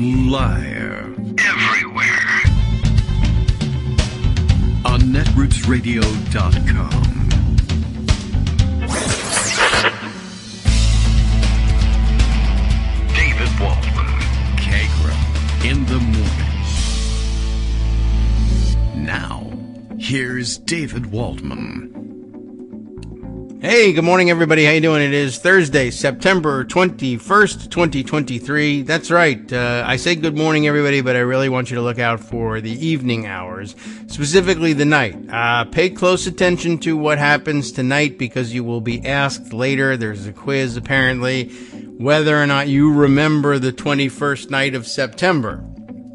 Liar. Everywhere. On netrootsradio.com. David Waldman. Kagro. In the morning. Now, here's David Waldman. Hey, good morning, everybody. How you doing? It is Thursday, September 21st, 2023. That's right. I say good morning, everybody, but I really want you to look out for the evening hours, specifically the night. Pay close attention to what happens tonight because you will be asked later. There's a quiz, apparently, whether or not you remember the 21st night of September.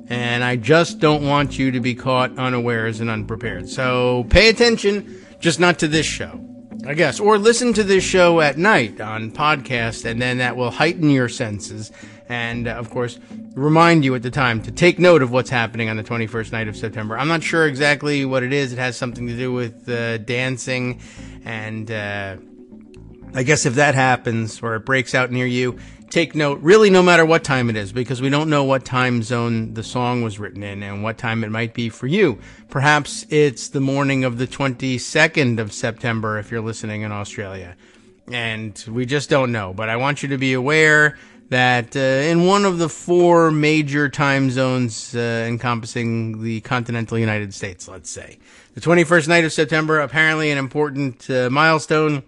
And I just don't want you to be caught unawares and unprepared. So pay attention, just not to this show, I guess, or listen to this show at night on podcast, and then that will heighten your senses and, of course, remind you at the time to take note of what's happening on the 21st night of September. I'm not sure exactly what it is. It has something to do with dancing, and I guess if that happens or it breaks out near you, take note, really, no matter what time it is, because we don't know what time zone the song was written in and what time it might be for you. Perhaps it's the morning of the 22nd of September if you're listening in Australia. And we just don't know. But I want you to be aware that in one of the four major time zones encompassing the continental United States, let's say, the 21st night of September, apparently an important milestone.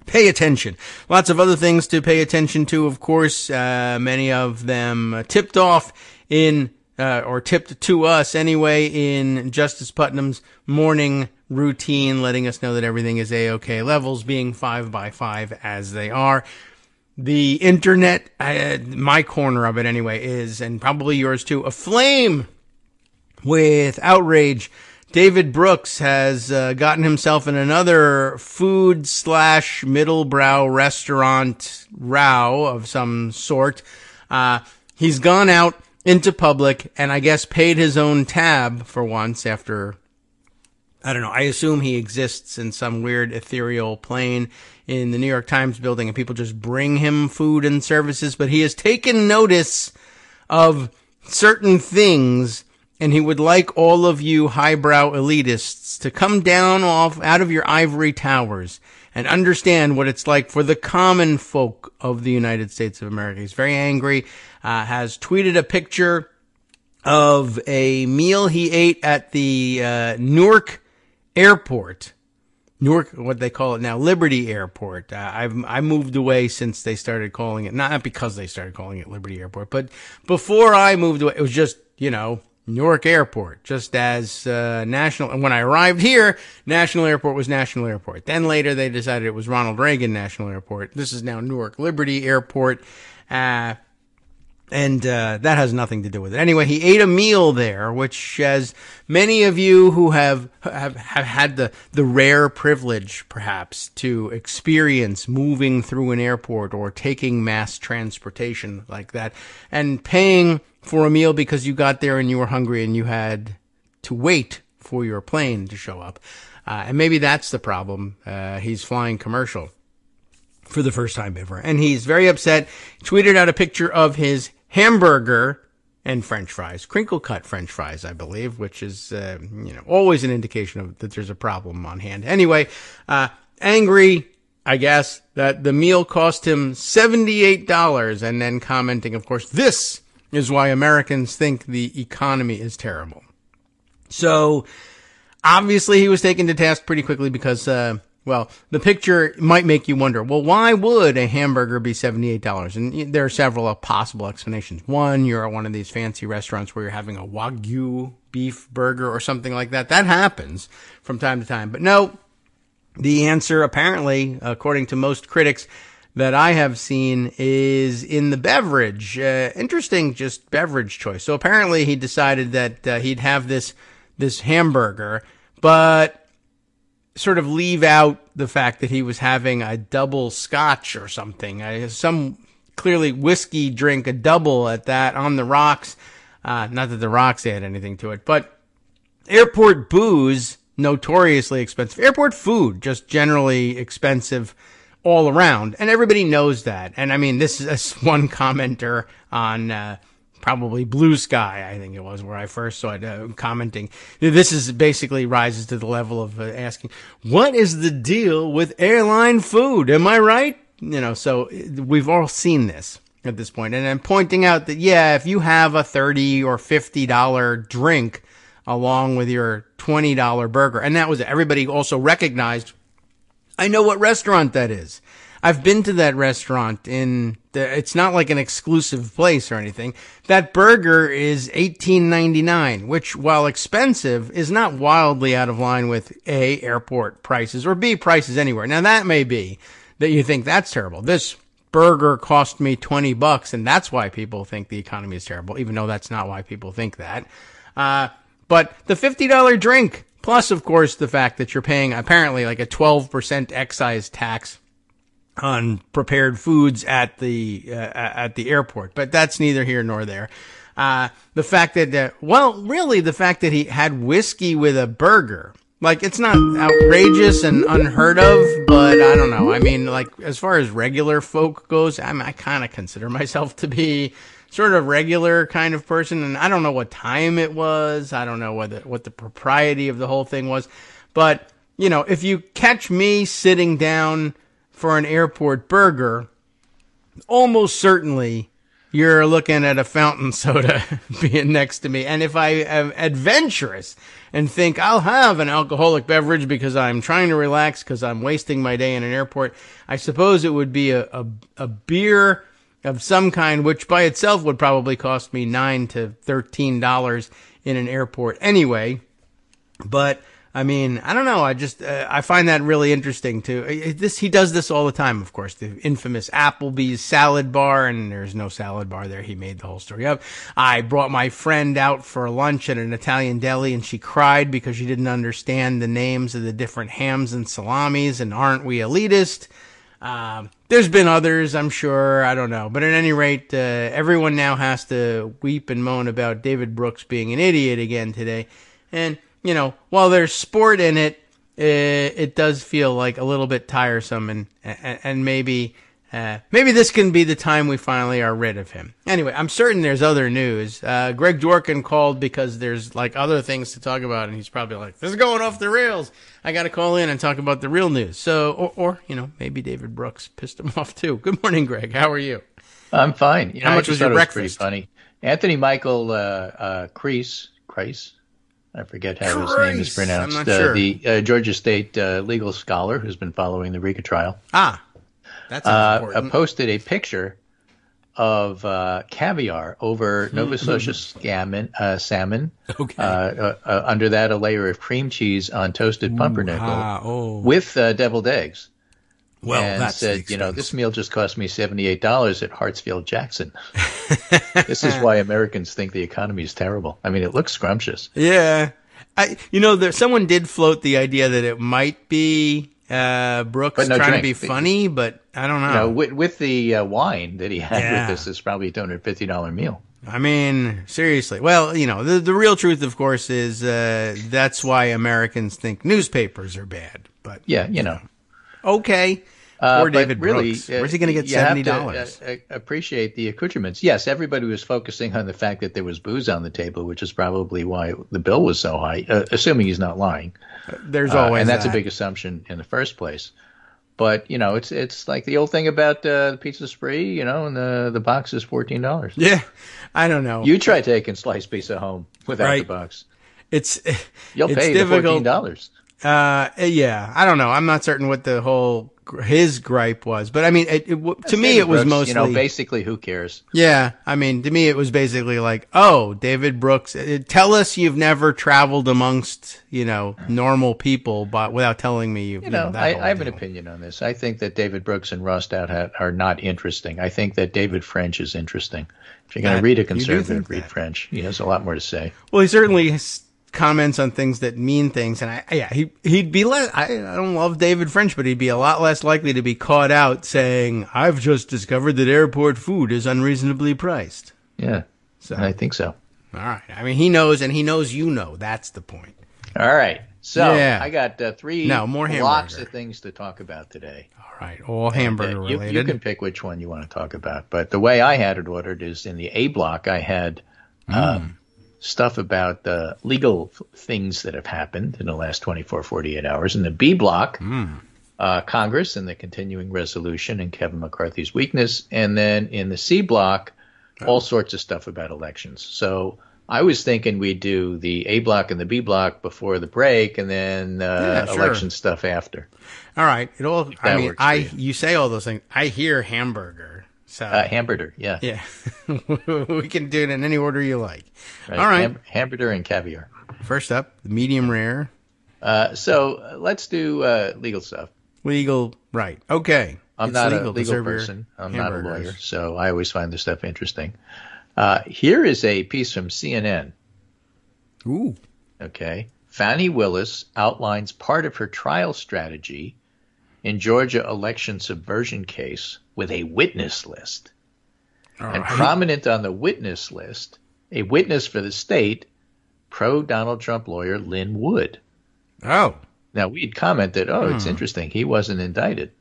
Pay attention. Lots of other things to pay attention to, of course. Many of them tipped off in, or tipped to us anyway, in Justice Putnam's morning routine, letting us know that everything is A-OK. Levels being 5 by 5 as they are. The internet, my corner of it anyway, is, and probably yours too, aflame with outrage. David Brooks has gotten himself in another food/middlebrow restaurant row of some sort. He's gone out into public and I guess paid his own tab for once after, I don't know, I assume he exists in some weird ethereal plane in the New York Times building and people just bring him food and services, but he has taken notice of certain things. And he would like all of you highbrow elitists to come down out of your ivory towers and understand what it's like for the common folk of the United States of America. He's very angry, has tweeted a picture of a meal he ate at the Newark Airport. Newark, what they call it now, Liberty Airport. I moved away since they started calling it, not because they started calling it Liberty Airport, but before I moved away, it was just, Newark Airport, just as National. And when I arrived here, National Airport was National Airport. Then later they decided it was Ronald Reagan National Airport. This is now Newark Liberty Airport, and that has nothing to do with it. Anyway, he ate a meal there, which, as many of you who have had the rare privilege, perhaps, to experience moving through an airport or taking mass transportation like that, and paying for a meal because you got there and you were hungry and you had to wait for your plane to show up. And maybe that's the problem. He's flying commercial for the first time ever. And he's very upset. Tweeted out a picture of his hamburger and French fries, crinkle cut French fries, I believe, which is, always an indication of that there's a problem on hand. Anyway, angry, I guess, that the meal cost him $78 and then commenting, of course, this is why Americans think the economy is terrible. So, obviously he was taken to task pretty quickly because, the picture might make you wonder, well, why would a hamburger be $78? And there are several possible explanations. One, you're at one of these fancy restaurants where you're having a Wagyu beef burger or something like that. That happens from time to time. But no, the answer apparently, according to most critics that I have seen, is in the beverage. Interesting, just beverage choice. So apparently he decided that he'd have this hamburger, but sort of leave out the fact that he was having a double scotch or something. Some clearly whiskey drink, a double at that, on the rocks. Not that the rocks add anything to it, but airport booze, notoriously expensive. Airport food, just generally expensive all around, and everybody knows that. And I mean, this is one commenter on probably Blue Sky, I think it was, where I first saw it, commenting. This is basically rises to the level of asking, what is the deal with airline food? Am I right? So we've all seen this at this point. And I'm pointing out that, yeah, if you have a $30 or $50 drink along with your $20 burger, and that was it. Everybody also recognized, I know what restaurant that is. I've been to that restaurant it's not like an exclusive place or anything. That burger is $18.99, which, while expensive, is not wildly out of line with A, airport prices, or B, prices anywhere. Now, that may be that you think that's terrible. This burger cost me $20, and that's why people think the economy is terrible, even though that's not why people think that. But the $50 drink, plus, of course, the fact that you're paying apparently like a 12% excise tax on prepared foods at the airport, but that's neither here nor there. The fact that, really the fact that he had whiskey with a burger, like, it's not outrageous and unheard of, but I don't know. I mean, like, as far as regular folk goes, I kind of consider myself to be sort of regular kind of person, and I don't know what time it was. I don't know what the propriety of the whole thing was, but, if you catch me sitting down for an airport burger, almost certainly you're looking at a fountain soda being next to me. And if I am adventurous and think I'll have an alcoholic beverage because I'm trying to relax because I'm wasting my day in an airport, I suppose it would be a beer of some kind, which by itself would probably cost me $9 to $13 in an airport anyway. But I mean, I don't know. I find that really interesting too. He does this all the time, of course, the infamous Applebee's salad bar, and there's no salad bar there. He made the whole story up. I brought my friend out for lunch at an Italian deli, and she cried because she didn't understand the names of the different hams and salamis, and aren't we elitist? There's been others, I'm sure. I don't know. But at any rate, everyone now has to weep and moan about David Brooks being an idiot again today. And while there's sport in it, it does feel like a little bit tiresome, and maybe this can be the time we finally are rid of him. Anyway, I'm certain there's other news. Greg Dworkin called because there's like other things to talk about, and he's probably like, this is going off the rails. I got to call in and talk about the real news. So, or maybe David Brooks pissed him off too. Good morning, Greg. How are you? I'm fine. How much was your breakfast? Pretty funny. Anthony Michael Kreis. I forget how his name is pronounced. I'm not sure. The Georgia State legal scholar who's been following the RICO trial. That's important. Posted a picture of caviar over Nova Scotia salmon. Okay. Under that, a layer of cream cheese on toasted pumpernickel with deviled eggs. Well, and that's said, this meal just cost me $78 at Hartsfield Jackson. This is why Americans think the economy is terrible. I mean, it looks scrumptious. Yeah. Someone did float the idea that it might be Brooks trying to be funny, but I don't know. With the wine that he had with this, it's probably a $250 meal. I mean, seriously. Well, the real truth, of course, is that's why Americans think newspapers are bad. But okay. Poor David Brooks. Where's he going to get $70? Have to, appreciate the accoutrements. Yes, everybody was focusing on the fact that there was booze on the table, which is probably why the bill was so high, assuming he's not lying. There's always and that's a big assumption in the first place. But, it's like the old thing about the pizza spree, and the box is $14. Yeah, I don't know. You try taking sliced pizza home without the box. You'll pay the $14. Yeah, I don't know. I'm not certain what his gripe was, but I mean, to me, it was Brooks, mostly, basically, who cares? Yeah, I mean, to me, it was basically like, oh, David Brooks, tell us you've never traveled amongst, normal people, but without telling me I have an opinion on this. I think that David Brooks and Ross Douthat are not interesting. I think that David French is interesting. If you're going to read a conservative, read French. He has a lot more to say. Well, he certainly comments on things that mean things, and he'd be less. I don't love David French, but he'd be a lot less likely to be caught out saying, "I've just discovered that airport food is unreasonably priced." Yeah, I think so. All right. I mean, he knows, and he knows That's the point. All right. So Yeah. I got three more blocks hamburger. of things to talk about today. All right, all hamburger related. You can pick which one you want to talk about. But the way I had it ordered is in the A block, I had stuff about the legal things that have happened in the last 24, 48 hours. In the B block, Congress and the continuing resolution and Kevin McCarthy's weakness. And then in the C block, all sorts of stuff about elections. So I was thinking we'd do the A block and the B block before the break, and then election stuff after. All right. You say all those things. I hear hamburger. So hamburger, yeah. Yeah. We can do it in any order you like. Right. All right. Hamburger and caviar. First up, the medium rare. So let's do legal stuff. Legal, right. Okay. I'm not a legal person. I'm not a lawyer, so I always find this stuff interesting. Here is a piece from CNN. Ooh. Okay. Fani Willis outlines part of her trial strategy in Georgia election subversion case with a witness list. And prominent on the witness list, a witness for the state, pro-Donald Trump lawyer Lynn Wood. Oh. Now, we'd commented, it's interesting. He wasn't indicted.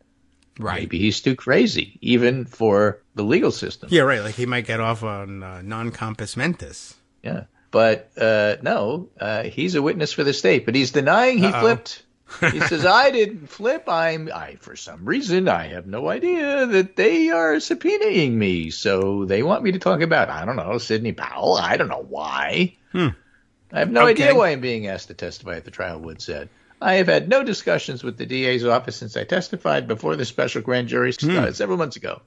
Right. Maybe he's too crazy, even for the legal system. Yeah, right. Like he might get off on non-compos mentis. Yeah. But no, he's a witness for the state. But he's denying he flipped. He says, I didn't flip. For some reason, I have no idea that they are subpoenaing me. So they want me to talk about, I don't know, Sidney Powell. I don't know why. I have no idea why I'm being asked to testify at the trial, Wood said. I have had no discussions with the DA's office since I testified before the special grand jury started several months ago.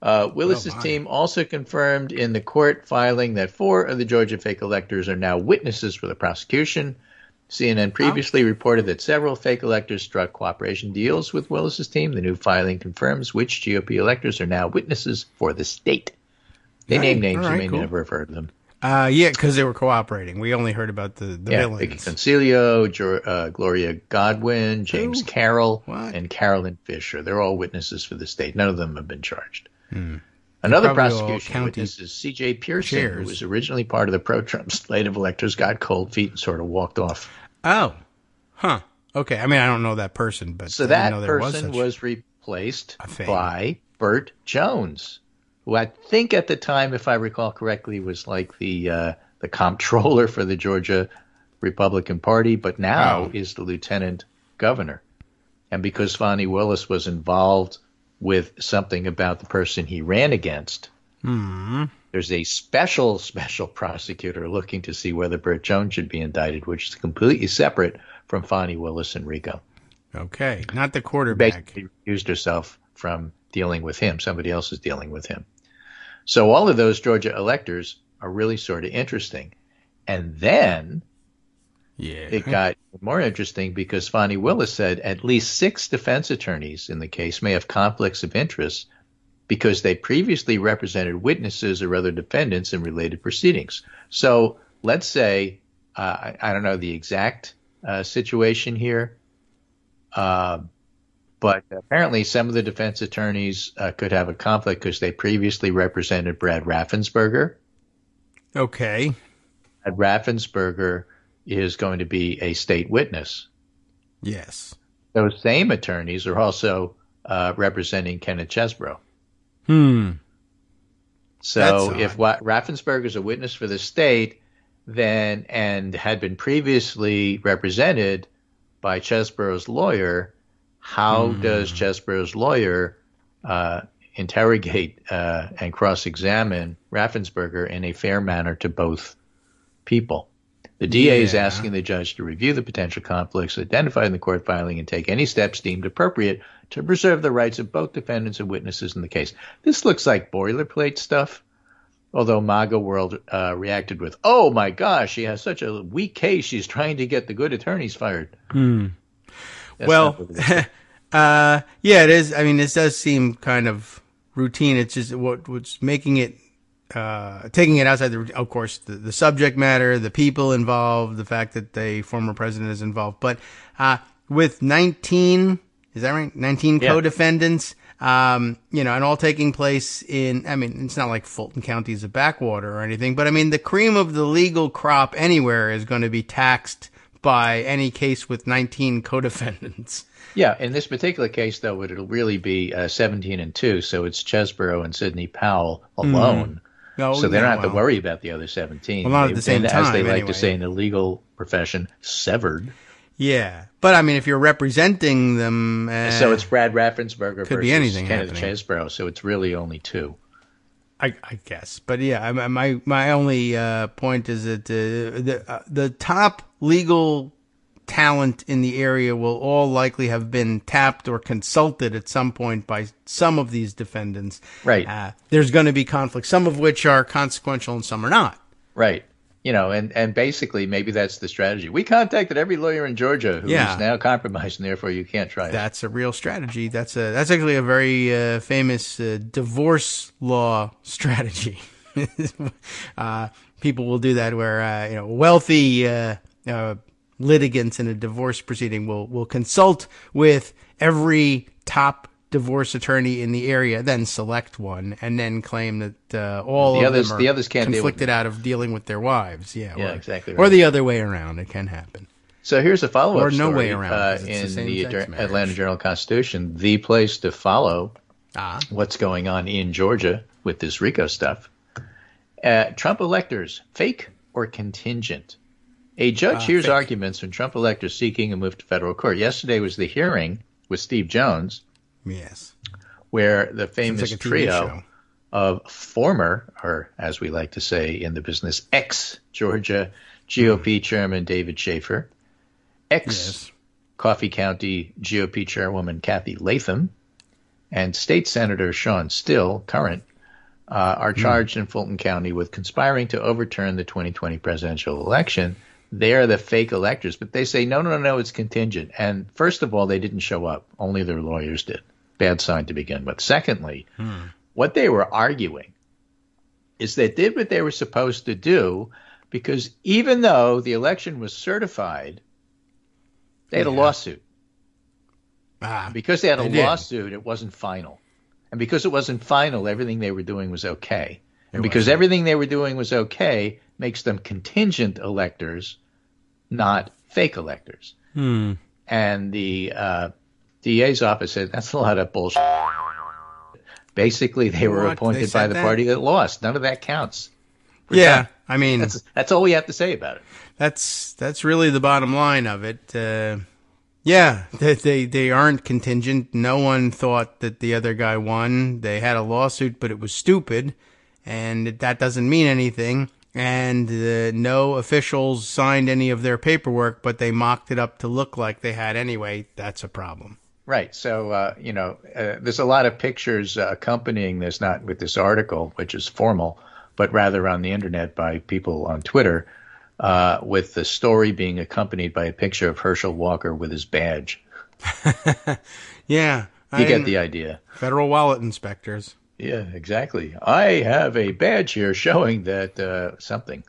Willis's team also confirmed in the court filing that 4 of the Georgia fake electors are now witnesses for the prosecution. CNN previously reported that several fake electors struck cooperation deals with Willis's team. The new filing confirms which GOP electors are now witnesses for the state. They name names. You may never have heard of them. Yeah, because they were cooperating. We only heard about the villains. Vicky Concilio, Gloria Godwin, James Carroll, and Carolyn Fisher. They're all witnesses for the state. None of them have been charged. Another prosecution witness is C.J. Pearson, who was originally part of the pro-Trump slate of electors, got cold feet and sort of walked off. Oh. Huh. Okay. I mean, I don't know that person, but so that person was replaced by Burt Jones, who I think at the time, if I recall correctly, was like the comptroller for the Georgia Republican Party, but now is the lieutenant governor. And because Fani Willis was involved with something about the person he ran against, there's a special prosecutor looking to see whether Burt Jones should be indicted, which is completely separate from Fani Willis and Rico. Okay, not the quarterback. Basically recused herself from dealing with him. Somebody else is dealing with him. So all of those Georgia electors are really sort of interesting. And then it got more interesting because Fani Willis said at least 6 defense attorneys in the case may have conflicts of interest because they previously represented witnesses or other defendants in related proceedings. So let's say, I don't know the exact situation here, but apparently some of the defense attorneys could have a conflict because they previously represented Brad Raffensperger. Okay. Brad Raffensperger is going to be a state witness. Yes. Those same attorneys are also representing Kenneth Chesbrough. So if Raffensperger is a witness for the state, then and had been previously represented by Chesbrough's lawyer, how does Chesbrough's lawyer interrogate and cross-examine Raffensperger in a fair manner to both people? The DA is asking the judge to review the potential conflicts identified in the court filing and take any steps deemed appropriate to preserve the rights of both defendants and witnesses in the case. This looks like boilerplate stuff, although MAGA World reacted with, oh my gosh, she has such a weak case, she's trying to get the good attorneys fired. Well, yeah, it is. I mean, this does seem kind of routine. It's just what's making it, taking it outside of course, the subject matter, the people involved, the fact that the former president is involved. But with 19, is that right? 19 co-defendants, and all taking place in, I mean, it's not like Fulton County is a backwater or anything, but I mean, the cream of the legal crop anywhere is going to be taxed by any case with 19 co-defendants. Yeah, in this particular case, though, it'll really be 17-2, so it's Chesborough and Sidney Powell alone. So they don't have to worry about the other 17. Well, not at the same time, as they like anyway. to say in the legal profession, severed. Yeah, but I mean, if you're representing them, so it's Brad Raffensperger could versus be anything Kenneth happening. Chesborough, so it's really only 2. I guess, but yeah, my only point is that the top legal talent in the area will all likely have been tapped or consulted at some point by some of these defendants. Right. There's going to be conflicts, some of which are consequential and some are not. Right. You know, and basically maybe that's the strategy. We contacted every lawyer in Georgia who is now compromised, and therefore you can't try it. That's a real strategy. That's actually a very famous divorce law strategy. People will do that where wealthy litigants in a divorce proceeding will consult with every top divorce attorney in the area, then select one, and then claim that all of them are conflicted out of dealing with their wives. Exactly right. Or the other way around. It can happen. So here's a follow-up story. Or no way around. In the Atlanta Journal-Constitution, the place to follow what's going on in Georgia with this RICO stuff. Trump electors, fake or contingent? A judge hears arguments from Trump electors seeking a move to federal court. Yesterday was the hearing with Steve Jones. Yes. Where the famous trio show. Of former, or as we like to say in the business, ex-Georgia GOP Chairman David Schaefer, ex-Coffee County GOP Chairwoman Kathy Latham, and State Senator Sean Still, current, are charged in Fulton County with conspiring to overturn the 2020 presidential election. They're the fake electors, but they say, no, it's contingent. And first of all, they didn't show up. Only their lawyers did. Bad sign to begin with. Secondly, what they were arguing is they did what they were supposed to do because even though the election was certified, they had a lawsuit. Because they had a lawsuit, it wasn't final. And because it wasn't final, everything they were doing was okay. And because everything they were doing was okay makes them contingent electors, not fake electors. And the DA's office said, that's a lot of bullshit. Basically, they were appointed by the party that lost. None of that counts. I mean, that's all we have to say about it. That's really the bottom line of it. They aren't contingent. No one thought that the other guy won. They had a lawsuit, but it was stupid, and that doesn't mean anything. And no officials signed any of their paperwork, but they mocked it up to look like they had anyway. That's a problem. Right. So, there's a lot of pictures accompanying this, not with this article, which is formal, but rather on the internet by people on Twitter, with the story being accompanied by a picture of Herschel Walker with his badge. You get the idea. Federal wallet inspectors. Yeah, exactly. I have a badge here showing that something.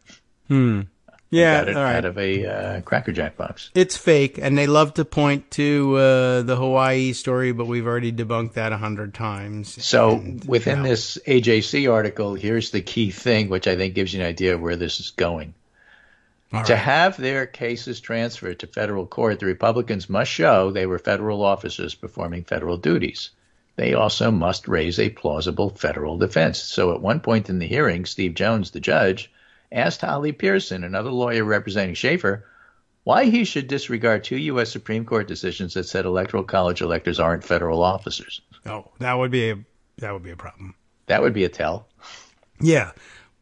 Yeah, out of a Cracker Jack box. It's fake, and they love to point to the Hawaii story, but we've already debunked that 100 times. So within this AJC article, here's the key thing, which I think gives you an idea of where this is going. To have their cases transferred to federal court, the Republicans must show they were federal officers performing federal duties. They also must raise a plausible federal defense. So at one point in the hearing, Steve Jones, the judge, asked Holly Pearson, another lawyer representing Schaefer, why he should disregard 2 U.S. Supreme Court decisions that said electoral college electors aren't federal officers. Oh, that would be a problem. That would be a tell. Yeah.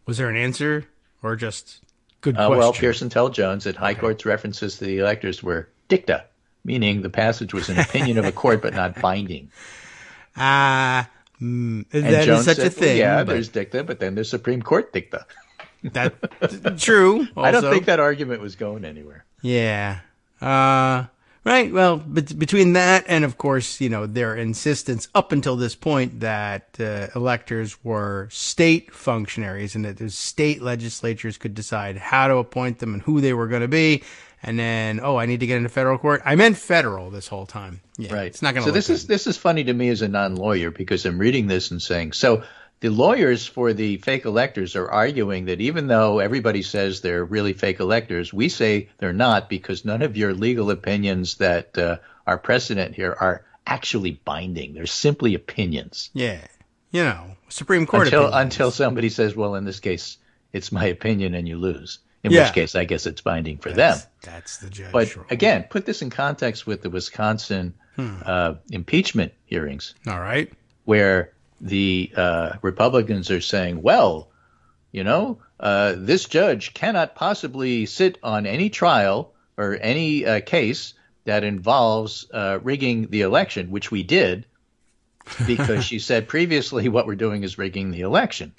Was there an answer or just good question? Well, Pearson told Jones that High Court's references to the electors were dicta, meaning the passage was an opinion of a court but not binding. That Jones is such said, a thing. There's dicta, but then there's Supreme Court dicta. That's true. Also. I don't think that argument was going anywhere. Yeah. Right. Well, between that and, of course, their insistence up until this point that electors were state functionaries and that the state legislatures could decide how to appoint them and who they were going to be. And then, I need to get into federal court. I meant federal this whole time. Yeah, right. It's not going to. So this is funny to me as a non-lawyer because I'm reading this and saying, so the lawyers for the fake electors are arguing that even though everybody says they're really fake electors, we say they're not because none of your legal opinions that are precedent here are actually binding. They're simply opinions. Yeah. Supreme Court opinions. Until somebody says, well, in this case, it's my opinion and you lose. In which case, I guess it's binding for them. That's the judge. But again, put this in context with the Wisconsin impeachment hearings. All right. Where the Republicans are saying, well, this judge cannot possibly sit on any trial or any case that involves rigging the election, which we did, because she said previously what we're doing is rigging the election.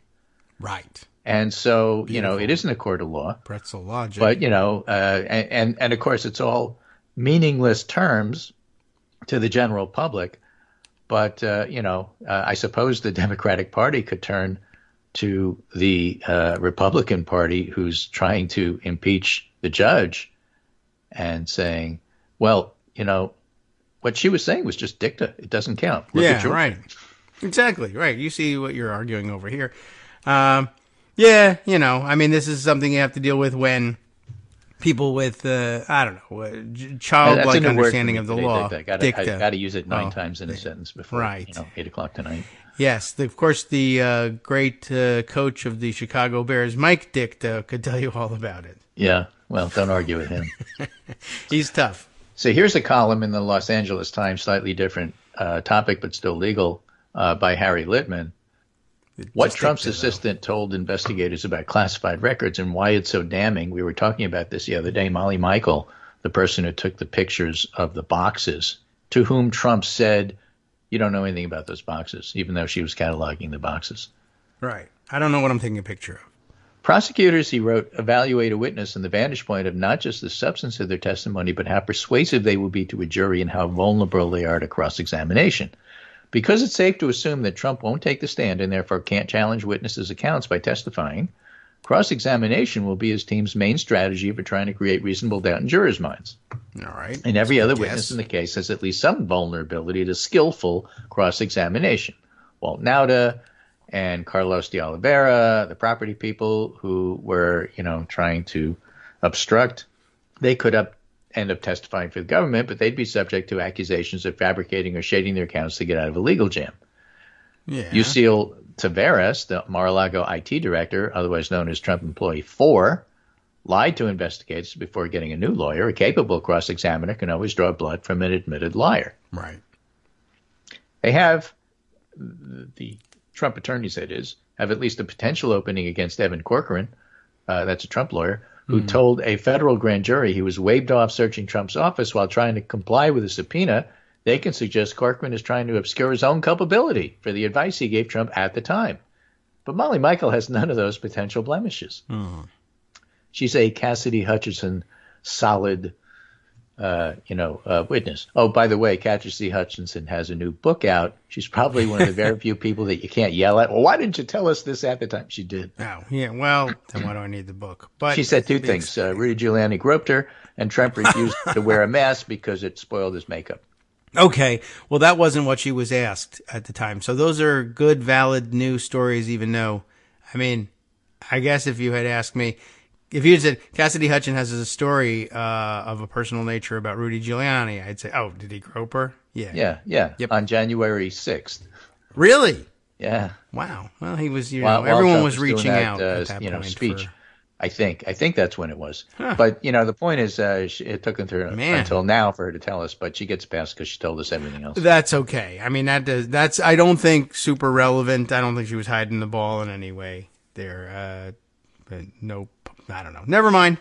Right. And so, Beautiful. It isn't a court of law. Pretzel logic. But, and of course, it's all meaningless terms to the general public. But, I suppose the Democratic Party could turn to the Republican Party who's trying to impeach the judge and saying, well, what she was saying was just dicta. It doesn't count. Look at right. Exactly. Right. You see what you're arguing over here. This is something you have to deal with when people with, childlike understanding of the law. Dicta. I got to use it 9 times in a sentence before 8 o'clock tonight. Yes. Of course, the great coach of the Chicago Bears, Mike Dicta, could tell you all about it. Yeah. Well, don't argue with him. He's tough. So here's a column in the Los Angeles Times, slightly different topic, but still legal, by Harry Littman. What Trump's assistant told investigators about classified records and why it's so damning. We were talking about this the other day. Molly Michael, the person who took the pictures of the boxes, to whom Trump said, you don't know anything about those boxes, even though she was cataloging the boxes. Right. I don't know what I'm taking a picture of. Prosecutors, he wrote, evaluate a witness from the vantage point of not just the substance of their testimony, but how persuasive they will be to a jury and how vulnerable they are to cross-examination. Because it's safe to assume that Trump won't take the stand and therefore can't challenge witnesses' accounts by testifying, cross-examination will be his team's main strategy for trying to create reasonable doubt in jurors' minds. All right. And every other witness in the case has at least some vulnerability to skillful cross-examination. Walt Nauta and Carlos de Oliveira, the property people who were, trying to obstruct, they could end up testifying for the government, but they'd be subject to accusations of fabricating or shading their accounts to get out of a legal jam. Yeah. Yuscil Taveras, the Mar-a-Lago IT director, otherwise known as Trump Employee 4, lied to investigators before getting a new lawyer. A capable cross-examiner can always draw blood from an admitted liar. Right. They have, the Trump attorneys, that is, have at least a potential opening against Evan Corcoran, that's a Trump lawyer, who told a federal grand jury he was waved off searching Trump's office while trying to comply with a subpoena. They can suggest Corcoran is trying to obscure his own culpability for the advice he gave Trump at the time. But Molly Michael has none of those potential blemishes. She's a Cassidy Hutchinson solid, witness. Oh, by the way, Cassidy Hutchinson has a new book out. She's probably one of the very few people that you can't yell at. Well, why didn't you tell us this at the time? She did. Oh, yeah. Well, then why do I need the book? But she said 2 things. Rudy Giuliani groped her, and Trump refused to wear a mask because it spoiled his makeup. Okay. Well, that wasn't what she was asked at the time. So those are good, valid news stories, even though, I guess if you had asked me, if you had said Cassidy Hutchinson has a story of a personal nature about Rudy Giuliani, I'd say, oh, did he grope her? Yeah. Yep. On January 6th. Really? Yeah. Wow. Well, he was, everyone was reaching out at that point. Speech. I think that's when it was. Huh. But, the point is it took until now for her to tell us, but she gets past because she told us everything else. That's okay. That's, I don't think super relevant. I don't think she was hiding the ball in any way there. But no, I don't know. Never mind.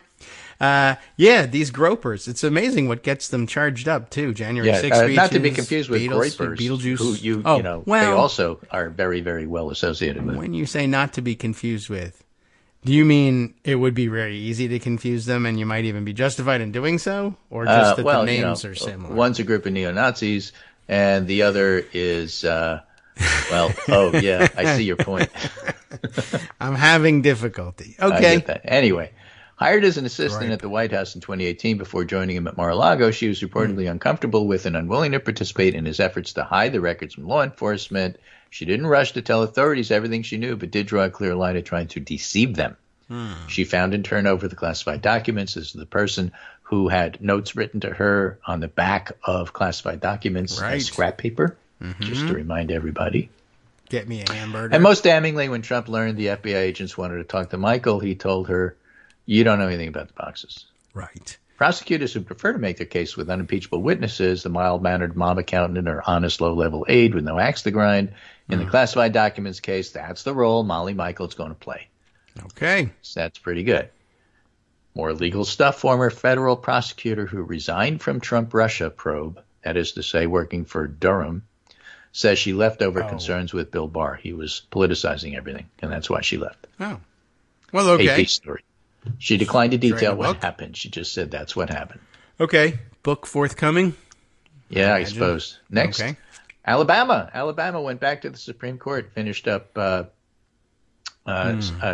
These gropers. It's amazing what gets them charged up too. January 6th speeches. Not to be confused with groypers, Beetlejuice. Who they also are very, very well associated with. When you say not to be confused with, do you mean it would be very easy to confuse them and you might even be justified in doing so? Or just that the names are similar? One's a group of neo-Nazis and the other is, I see your point. I'm having difficulty. Okay. I get that. Anyway, Hired as an assistant Right. at the White House in 2018 before joining him at Mar-a-Lago, she was reportedly uncomfortable with and unwilling to participate in his efforts to hide the records from law enforcement. She didn't rush to tell authorities everything she knew, but did draw a clear line at trying to deceive them. She found and turned over the classified documents as the person who had notes written to her on the back of classified documents Right. as scrap paper, just to remind everybody. Get me a hamburger. And most damningly, when Trump learned the FBI agents wanted to talk to Michael, he told her, "You don't know anything about the boxes." Right. Prosecutors who prefer to make their case with unimpeachable witnesses, the mild-mannered mob accountant or honest low-level aide with no axe to grind. In the classified documents case, that's the role Molly Michael's going to play. Okay. So that's pretty good. More legal stuff. Former federal prosecutor who resigned from Trump Russia probe, that is to say working for Durham, says she left over concerns with Bill Barr. He was politicizing everything, and that's why she left. Oh. Well, okay. AP story. She declined to detail the what book? happened. She just said that's what happened. Okay. Book forthcoming? Yeah, I imagine. suppose. Next, Okay. Alabama. Alabama went back to the Supreme Court, finished up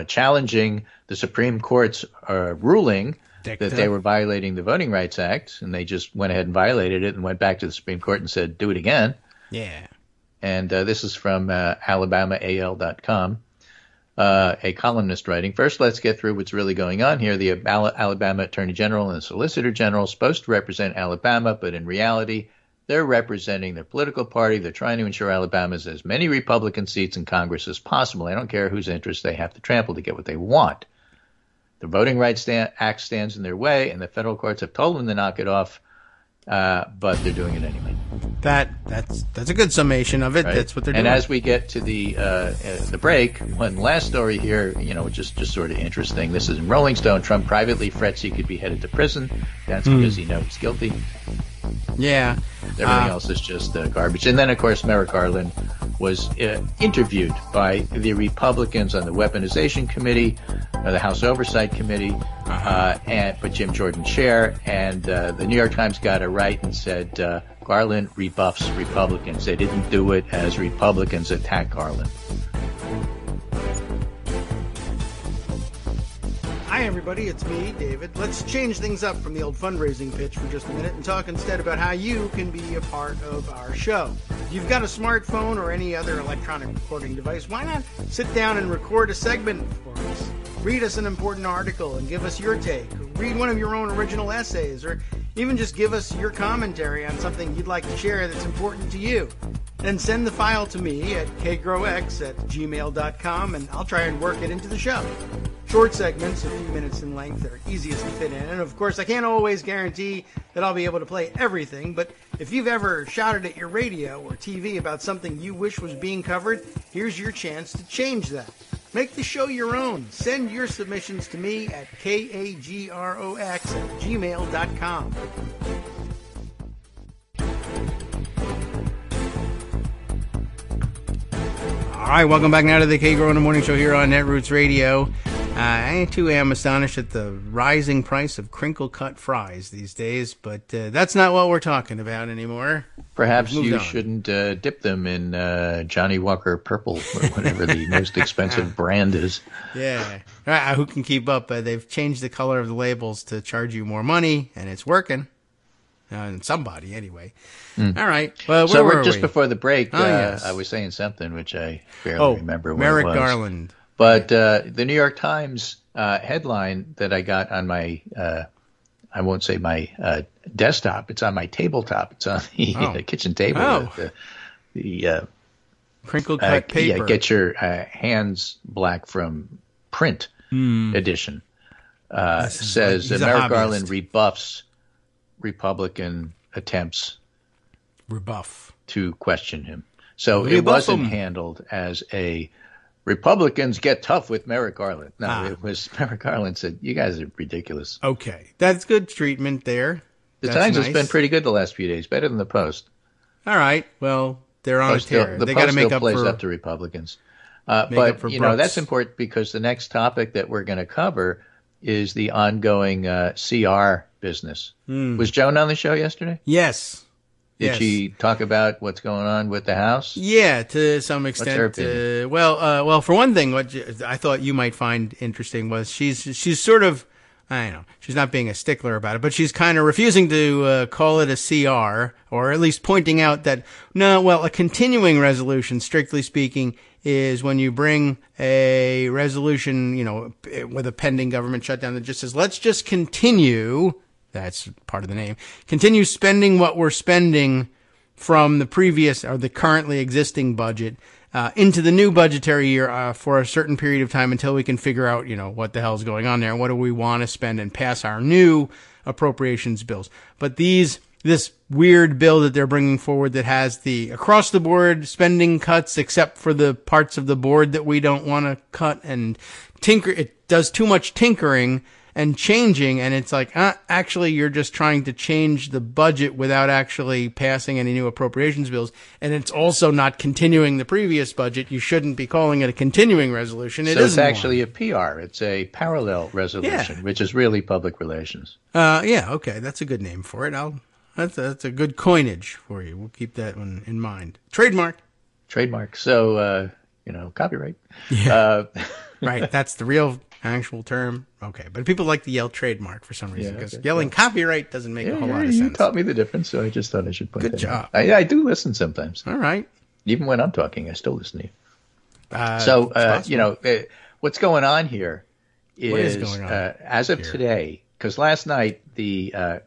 challenging the Supreme Court's ruling Dicta. that they were violating the Voting Rights Act, and they just went ahead and violated it and went back to the Supreme Court and said, do it again. Yeah. And this is from alabamaal.com, a columnist writing, "First, let's get through what's really going on here. The Alabama Attorney General and the Solicitor General are supposed to represent Alabama, but in reality, they're representing their political party. They're trying to ensure Alabama has as many Republican seats in Congress as possible. I don't care whose interests they have to trample to get what they want. The Voting Rights Act stands in their way, and the federal courts have told them to knock it off, but they're doing it anyway." That's a good summation of it. Right? That's what they're and doing. as we get to the break, one last story here, just sort of interesting. This is in Rolling Stone. Trump privately frets he could be headed to prison. That's because he knows he's guilty. Yeah. Everything else is just garbage. And then, of course, Merrick Garland was interviewed by the Republicans on the Weaponization Committee, or the House Oversight Committee, and put Jim Jordan chair. And the New York Times got it right and said Garland rebuffs Republicans. They didn't do it as Republicans attack Garland. Hi, everybody. It's me, David. Let's change things up from the old fundraising pitch for just a minute and talk instead about how you can be a part of our show. If you've got a smartphone or any other electronic recording device, why not sit down and record a segment for us? Read us an important article and give us your take. Or read one of your own original essays, or even just give us your commentary on something you'd like to share that's important to you. Then send the file to me at kagrox@gmail.com, and I'll try and work it into the show. Short segments, a few minutes in length, are easiest to fit in. And of course, I can't always guarantee that I'll be able to play everything, but if you've ever shouted at your radio or TV about something you wish was being covered, here's your chance to change that. Make the show your own. Send your submissions to me at kagrox@gmail.com. All right, welcome back now to the Kagro in the Morning Show here on Netroots Radio. I too am astonished at the rising price of crinkle-cut fries these days, but that's not what we're talking about anymore. Perhaps you shouldn't dip them in Johnny Walker Purple or whatever the most expensive brand is. Yeah. Who can keep up? They've changed the color of the labels to charge you more money, and it's working. Somebody, anyway. All right. Well, so we're just before the break, yes. I was saying something which I barely remember what Merrick it was. Garland. But the New York Times headline that I got on my, I won't say my desktop, it's on my tabletop. It's on the kitchen table. Oh. The Crinkle-cut paper. Yeah, get your hands black from print edition. Says Merrick Garland rebuffs Republican attempts to question him. So it wasn't handled as a Republicans get tough with Merrick Garland. No, it was Merrick Garland said, "You guys are ridiculous." Okay. That's good treatment there. The Times has been pretty good the last few days, better than the Post. All right. Well, they're on a tear. The they Post got to make still up plays for up to Republicans. But that's important because the next topic that we're going to cover is the ongoing CR business. Was Joan on the show yesterday? Yes. Did she talk about what's going on with the House? Yeah, to some extent. What's her opinion? Well, for one thing, what I thought you might find interesting was she's sort of I know she's not being a stickler about it, but she's kind of refusing to call it a CR, or at least pointing out that a continuing resolution, strictly speaking, is when you bring a resolution, with a pending government shutdown that just says, let's just continue. That's part of the name. Continue spending what we're spending from the previous or the currently existing budget into the new budgetary year for a certain period of time until we can figure out, what the hell's going on there and what do we want to spend and pass our new appropriations bills. But this weird bill that they're bringing forward that has the across the board spending cuts except for the parts of the board that we don't want to cut and it does too much tinkering and changing, and it's like, actually, you're just trying to change the budget without actually passing any new appropriations bills, and it's also not continuing the previous budget. You shouldn't be calling it a continuing resolution. It's actually a PR. It's a parallel resolution, which is really public relations. Okay, that's a good name for it. That's a good coinage for you. We'll keep that one in mind. Trademark. So, copyright. Yeah. Right, that's the real actual term. Okay, but people like to yell trademark for some reason because yelling copyright doesn't make a whole lot of sense. You taught me the difference, so I just thought I should point that out. Good job. I do listen sometimes. All right. Even when I'm talking, I still listen to you. What's going on here is going on as of here? Today, because last night the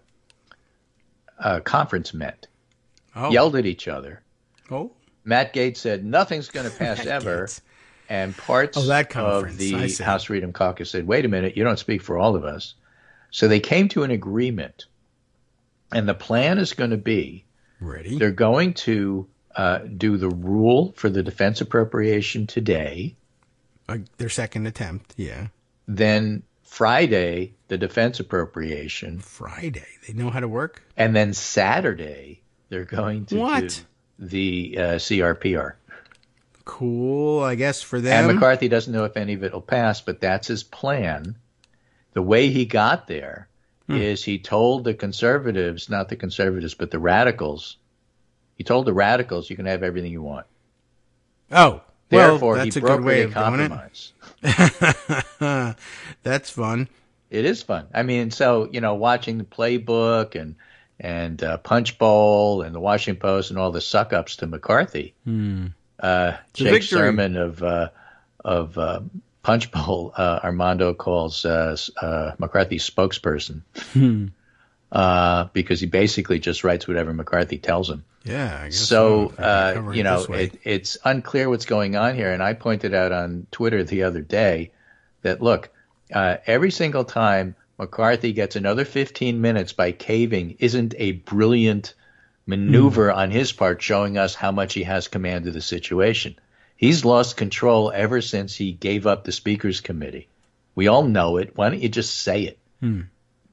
conference met, yelled at each other. Oh. Matt Gaetz said nothing's going to pass ever. Gaetz. And parts of the House Freedom Caucus said, wait a minute, you don't speak for all of us. So they came to an agreement. And the plan is going to be, they're going to do the rule for the defense appropriation today. Their second attempt, yeah. Then Friday, the defense appropriation. Friday? They know how to work? And then Saturday, they're going to do the CRPR. Cool, I guess, for them. And McCarthy doesn't know if any of it will pass, but that's his plan. The way he got there is he told the conservatives, not the conservatives, but the radicals, he told the radicals, you can have everything you want. Oh, therefore, that's he a good brokered way a of compromise. Doing it. That's fun. It is fun. I mean, so, watching the Playbook and Punch Bowl and the Washington Post and all the suck-ups to McCarthy. Jake's sermon of Punch Bowl, Armando calls McCarthy's spokesperson because he basically just writes whatever McCarthy tells him. Yeah, I guess so. It's unclear what's going on here, and I pointed out on Twitter the other day that look, every single time McCarthy gets another 15 minutes by caving isn't a brilliant maneuver on his part showing us how much he has command of the situation. He's lost control ever since he gave up the Speakers Committee. We all know it. Why don't you just say it?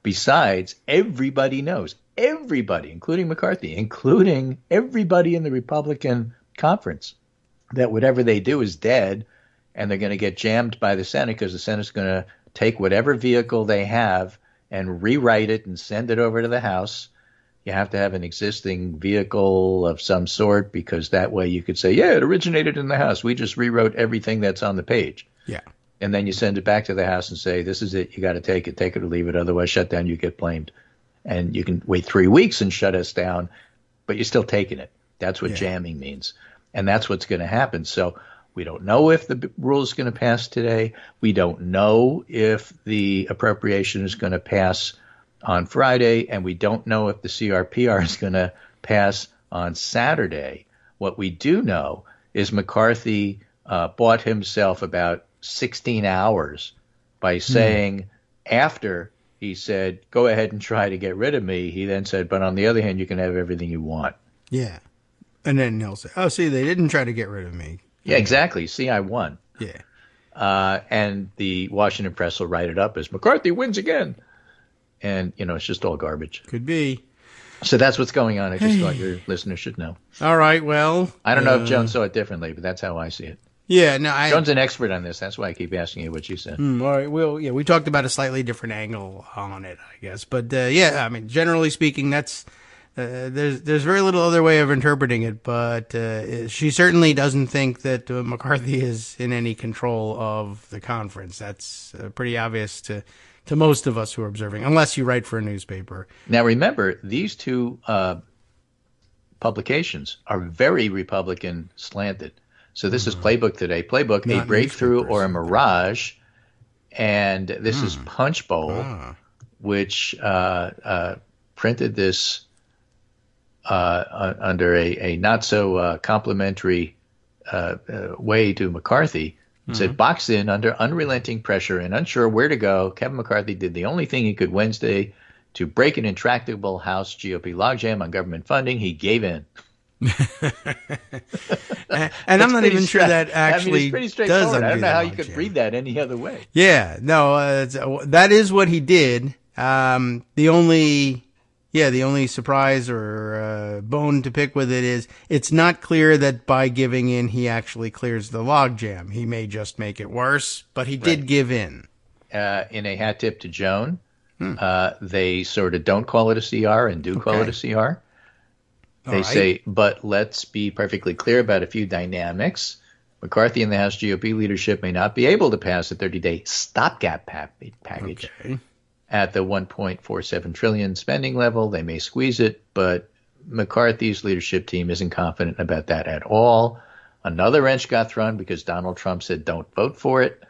Besides, everybody knows, everybody, including McCarthy, including everybody in the Republican conference, that whatever they do is dead and they're going to get jammed by the Senate because the Senate's going to take whatever vehicle they have and rewrite it and send it over to the House. You have to have an existing vehicle of some sort because that way you could say, yeah, it originated in the House. We just rewrote everything that's on the page. Yeah. And then you send it back to the House and say, this is it. You got to take it or leave it. Otherwise, shut down. You get blamed. And you can wait 3 weeks and shut us down, but you're still taking it. That's what jamming means. And that's what's going to happen. So we don't know if the rule is going to pass today. We don't know if the appropriation is going to pass on Friday, and we don't know if the CRPR is going to pass on Saturday. What we do know is McCarthy bought himself about 16 hours by saying after he said, go ahead and try to get rid of me, he then said, but on the other hand, you can have everything you want. Yeah. And then he'll say, oh, see, they didn't try to get rid of me. Yeah, exactly. See, I won. Yeah. And the Washington Press will write it up as McCarthy wins again. And, it's just all garbage. Could be. So that's what's going on. I just thought your listeners should know. All right, well. I don't know if Joan saw it differently, but that's how I see it. Yeah, no, Joan's an expert on this. That's why I keep asking you what you said. All right, well, yeah, we talked about a slightly different angle on it, I guess. But, yeah, I mean, generally speaking, that's there's very little other way of interpreting it. But she certainly doesn't think that McCarthy is in any control of the conference. That's pretty obvious to to most of us who are observing, unless you write for a newspaper. Now, remember, these two publications are very Republican slanted. So this is Playbook Today. Playbook, Not a breakthrough newspapers. or a mirage. And this is Punch Bowl, which printed this under a not so complimentary way to McCarthy. It said, boxed in under unrelenting pressure and unsure where to go, Kevin McCarthy did the only thing he could Wednesday to break an intractable House GOP logjam on government funding. He gave in. And I'm not even sure that actually it's pretty does straightforward. I don't undo know the how you could logjam. read that any other way. Yeah, no, that is what he did. The only surprise or bone to pick with it is it's not clear that by giving in he actually clears the logjam. He may just make it worse, but he did give in. In a hat tip to Joan, they sort of don't call it a CR and do call it a CR. They say, but let's be perfectly clear about a few dynamics. McCarthy and the House GOP leadership may not be able to pass a 30-day stopgap package. Okay. At the 1.47 trillion spending level. They may squeeze it, but McCarthy's leadership team isn't confident about that at all. Another wrench got thrown because Donald Trump said don't vote for it.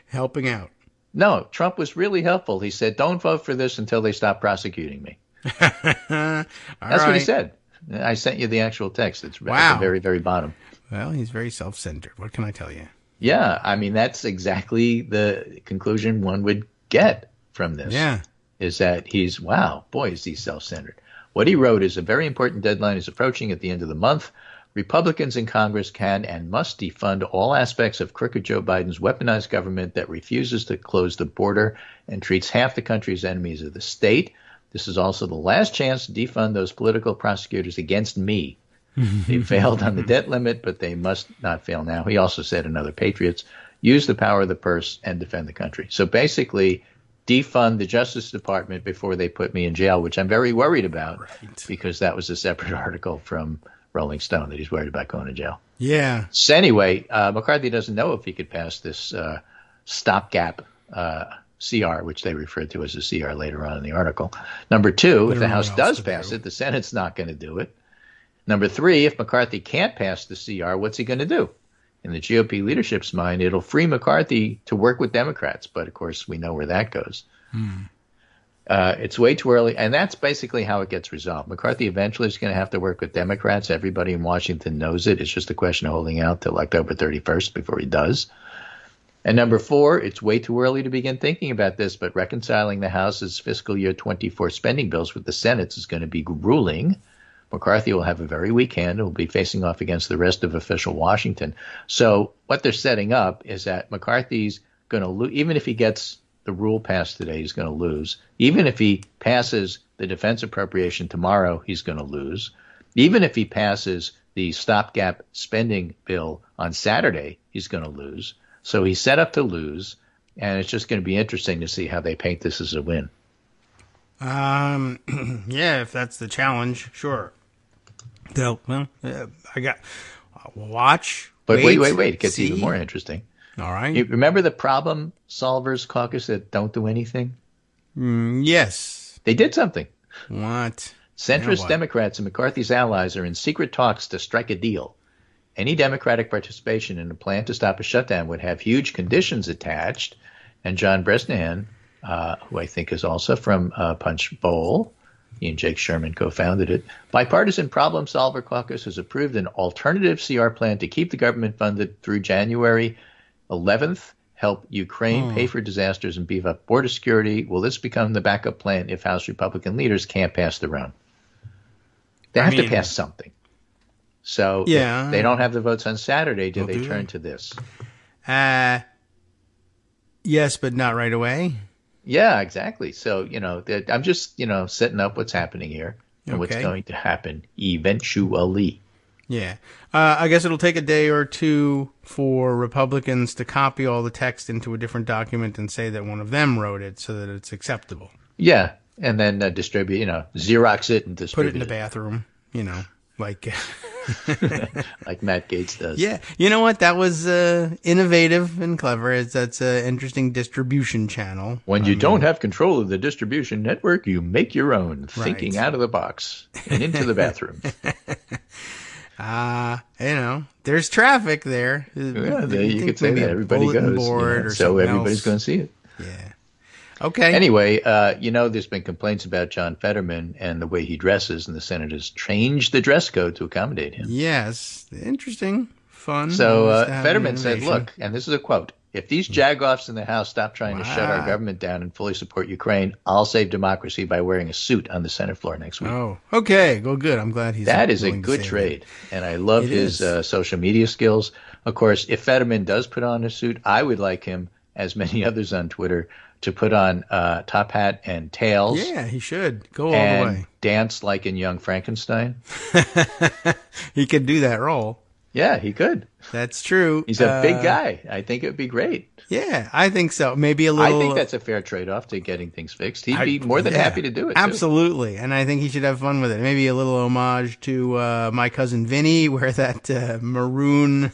Helping out. No, Trump was really helpful. He said don't vote for this until they stop prosecuting me. That's what he said. I sent you the actual text. It's at the very, very bottom. Well, he's very self-centered. What can I tell you? Yeah, I mean, that's exactly the conclusion one would get from this. Yeah. Is that he's, wow, boy, is he self-centered. What he wrote is a very important deadline is approaching at the end of the month. Republicans in Congress can and must defund all aspects of crooked Joe Biden's weaponized government that refuses to close the border and treats half the country as enemies of the state. This is also the last chance to defund those political prosecutors against me. They failed on the debt limit, but they must not fail now. He also said, and other patriots, use the power of the purse and defend the country. So basically, defund the Justice Department before they put me in jail, which I'm very worried about because that was a separate article from Rolling Stone that he's worried about going to jail. Yeah. So anyway, McCarthy doesn't know if he could pass this stopgap CR, which they referred to as a CR later on in the article. Number two, if the House does pass it, the Senate's not going to do it. Number three, if McCarthy can't pass the CR, what's he going to do? In the GOP leadership's mind, it'll free McCarthy to work with Democrats. But, of course, we know where that goes. It's way too early. And that's basically how it gets resolved. McCarthy eventually is going to have to work with Democrats. Everybody in Washington knows it. It's just a question of holding out till October 31st before he does. And number four, it's way too early to begin thinking about this, but reconciling the House's fiscal year 24 spending bills with the Senate's is going to be grueling. McCarthy will have a very weak hand and will be facing off against the rest of official Washington. So what they're setting up is that McCarthy's going to lose. Even if he gets the rule passed today, he's going to lose. Even if he passes the defense appropriation tomorrow, he's going to lose. Even if he passes the stopgap spending bill on Saturday, he's going to lose. So he's set up to lose, and it's just going to be interesting to see how they paint this as a win. Yeah, if that's the challenge, sure. I got watch. But wait. It gets see. even more interesting. All right. You remember the problem solvers caucus that don't do anything? Yes. They did something. What? Centrist Democrats and McCarthy's allies are in secret talks to strike a deal. Any Democratic participation in a plan to stop a shutdown would have huge conditions attached. And John Bresnahan, who I think is also from Punch Bowl, he and Jake Sherman co-founded it. Bipartisan Problem Solver Caucus has approved an alternative CR plan to keep the government funded through January 11th, help Ukraine pay for disasters and beef up border security. Will this become the backup plan if House Republican leaders can't pass their own? They have to pass something. So if they don't have the votes on Saturday, do they turn to this? Yes, but not right away. Yeah, exactly. So, I'm just, setting up what's happening here and what's going to happen eventually. Yeah. I guess it'll take a day or two for Republicans to copy all the text into a different document and say that one of them wrote it so that it's acceptable. Yeah. And then distribute, Xerox it and distribute Put it in the bathroom, like like Matt Gaetz does. Yeah. You know what? That was innovative and clever. That's an interesting distribution channel. When you don't have control of the distribution network, you make your own, thinking Right. out of the box and into the bathroom. There's traffic there. Yeah, you could say that. Everybody goes. So everybody's going to see it. Yeah. Okay. Anyway, there's been complaints about John Fetterman and the way he dresses, and the Senate has changed the dress code to accommodate him. Yes. Interesting. Fun. So Fetterman said, look, and this is a quote, if these jagoffs in the House stop trying to shut our government down and fully support Ukraine, I'll save democracy by wearing a suit on the Senate floor next week. Oh, okay. Well, good. I'm glad he's That is a willing to good say trade, that. and I love his social media skills. Of course, if Fetterman does put on a suit, I would like him, as many others on Twitter, to put on top hat and tails. Yeah, he should. Go all and the way. dance like in Young Frankenstein. He could do that role. Yeah, he could. That's true. He's a big guy. I think it would be great. Yeah, I think so. Maybe a little. I think that's a fair trade-off to getting things fixed. He'd be more than happy to do it. Absolutely. Too. And I think he should have fun with it. Maybe a little homage to My Cousin Vinny, where that maroon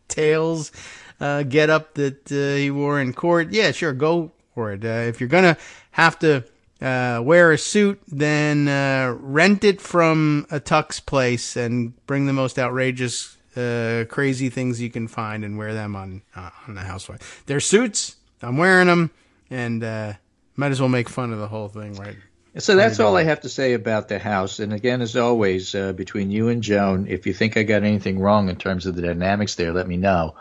tails get up that he wore in court. Yeah, sure, go for it. If you're going to have to wear a suit, then rent it from a tux place and bring the most outrageous crazy things you can find and wear them on the Housewife. They're suits. I'm wearing them, and might as well make fun of the whole thing, right? So that's all I have to say about the House. And again, as always, between you and Joan, if you think I got anything wrong in terms of the dynamics there, let me know.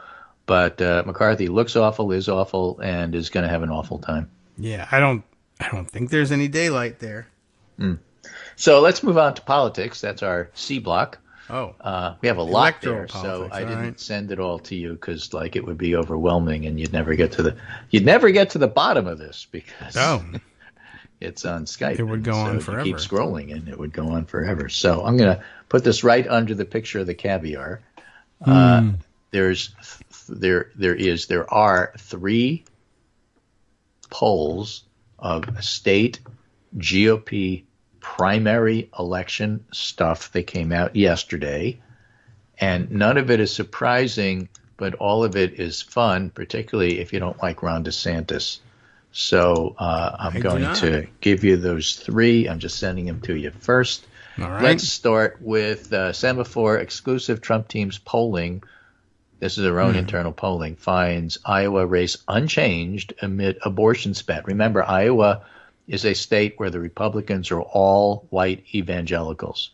But McCarthy looks awful, is awful, and is going to have an awful time. Yeah, I don't think there's any daylight there. So let's move on to politics. That's our C block. Oh, we have a lot electoral there, politics, so I didn't right. send it all to you because it would be overwhelming, and you'd never get to the bottom of this because it's on Skype. It would go on forever. You keep scrolling, and it would go on forever. So I'm going to put this right under the picture of the caviar. There are 3 polls of state GOP primary election stuff that came out yesterday, and none of it is surprising, but all of it is fun, particularly if you don't like Ron DeSantis. So I'm going to give you those 3. I'm just sending them to you first. All right. Let's start with Semaphore exclusive Trump team's polling. This is their own internal polling, finds Iowa race unchanged amid abortion spat. Remember, Iowa is a state where the Republicans are all white evangelicals,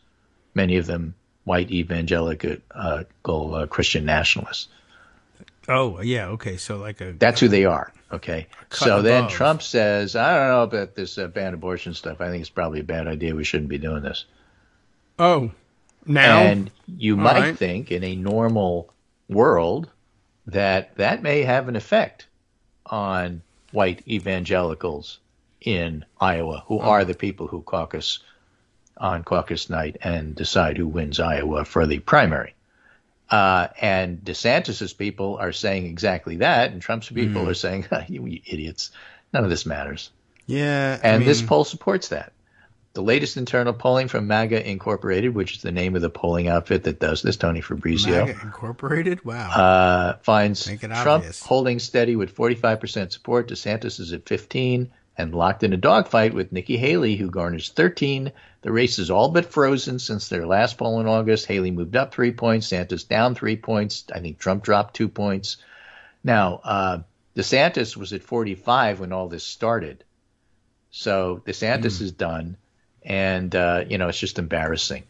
many of them white evangelical Christian nationalists. Oh, yeah, okay, so that's who they are, okay? So above. then Trump says, I don't know about this ban abortion stuff. I think it's probably a bad idea. We shouldn't be doing this. Oh, now? And you might think in a normal world that may have an effect on white evangelicals in Iowa, who are the people who caucus on caucus night and decide who wins Iowa for the primary. And DeSantis's people are saying exactly that, and Trump's people are saying, you idiots, none of this matters. Yeah. And this poll supports that. The latest internal polling from MAGA Incorporated, which is the name of the polling outfit that does this, Tony Fabrizio. MAGA Incorporated? Wow. Finds Make it Trump obvious. holding steady with 45% support. DeSantis is at 15%. And locked in a dogfight with Nikki Haley, who garners 13. The race is all but frozen since their last poll in August. Haley moved up 3 points, DeSantis down 3 points. I think Trump dropped 2 points. Now, DeSantis was at 45 when all this started. So DeSantis is done, and, it's just embarrassing.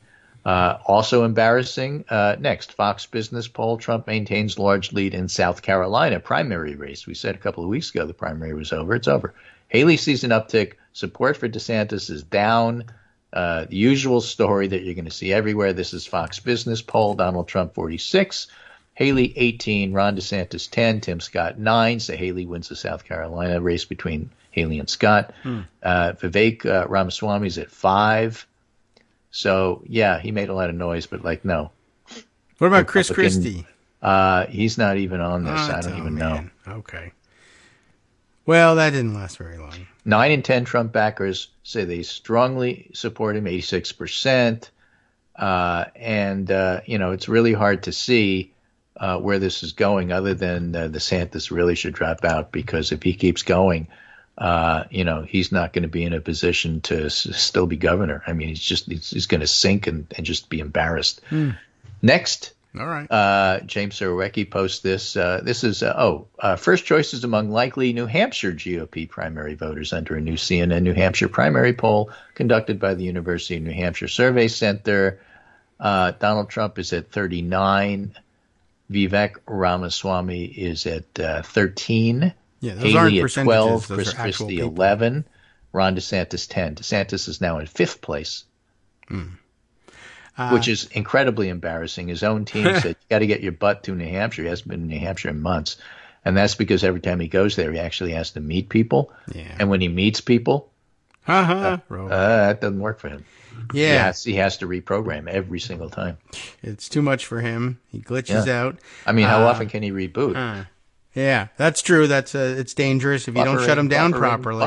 Also embarrassing, next, Fox Business poll, Trump maintains large lead in South Carolina primary race. We said a couple of weeks ago the primary was over. It's over. Haley sees an uptick. Support for DeSantis is down. The usual story that you're going to see everywhere. This is Fox Business poll. Donald Trump 46, Haley 18, Ron DeSantis 10, Tim Scott 9. So Haley wins the South Carolina race between Haley and Scott. Vivek Ramaswamy's at 5. So yeah, he made a lot of noise, but no. What about Chris Christie? He's not even on this. I don't even know. Okay. Well, that didn't last very long. 9 in 10 Trump backers say they strongly support him, 86%. It's really hard to see where this is going, other than DeSantis really should drop out, because if he keeps going, he's not going to be in a position to still be governor. I mean, he's going to sink and just be embarrassed. Next. All right. James Sorowecki posts this. This is, first choices among likely New Hampshire GOP primary voters under a new CNN New Hampshire primary poll conducted by the University of New Hampshire Survey Center. Donald Trump is at 39. Vivek Ramaswamy is at 13. Yeah, those Haley aren't at percentages. 12. Those Chris are actual Christie people. 11. Ron DeSantis 10. DeSantis is now in 5th place. Which is incredibly embarrassing. His own team said, you got to get your butt to New Hampshire. He hasn't been in New Hampshire in months. And that's because every time he goes there, he actually has to meet people. Yeah. And when he meets people, that doesn't work for him. Yeah. He has to reprogram every single time. It's too much for him. He glitches out. I mean, how often can he reboot? Yeah, that's true. It's dangerous if you don't shut him down properly.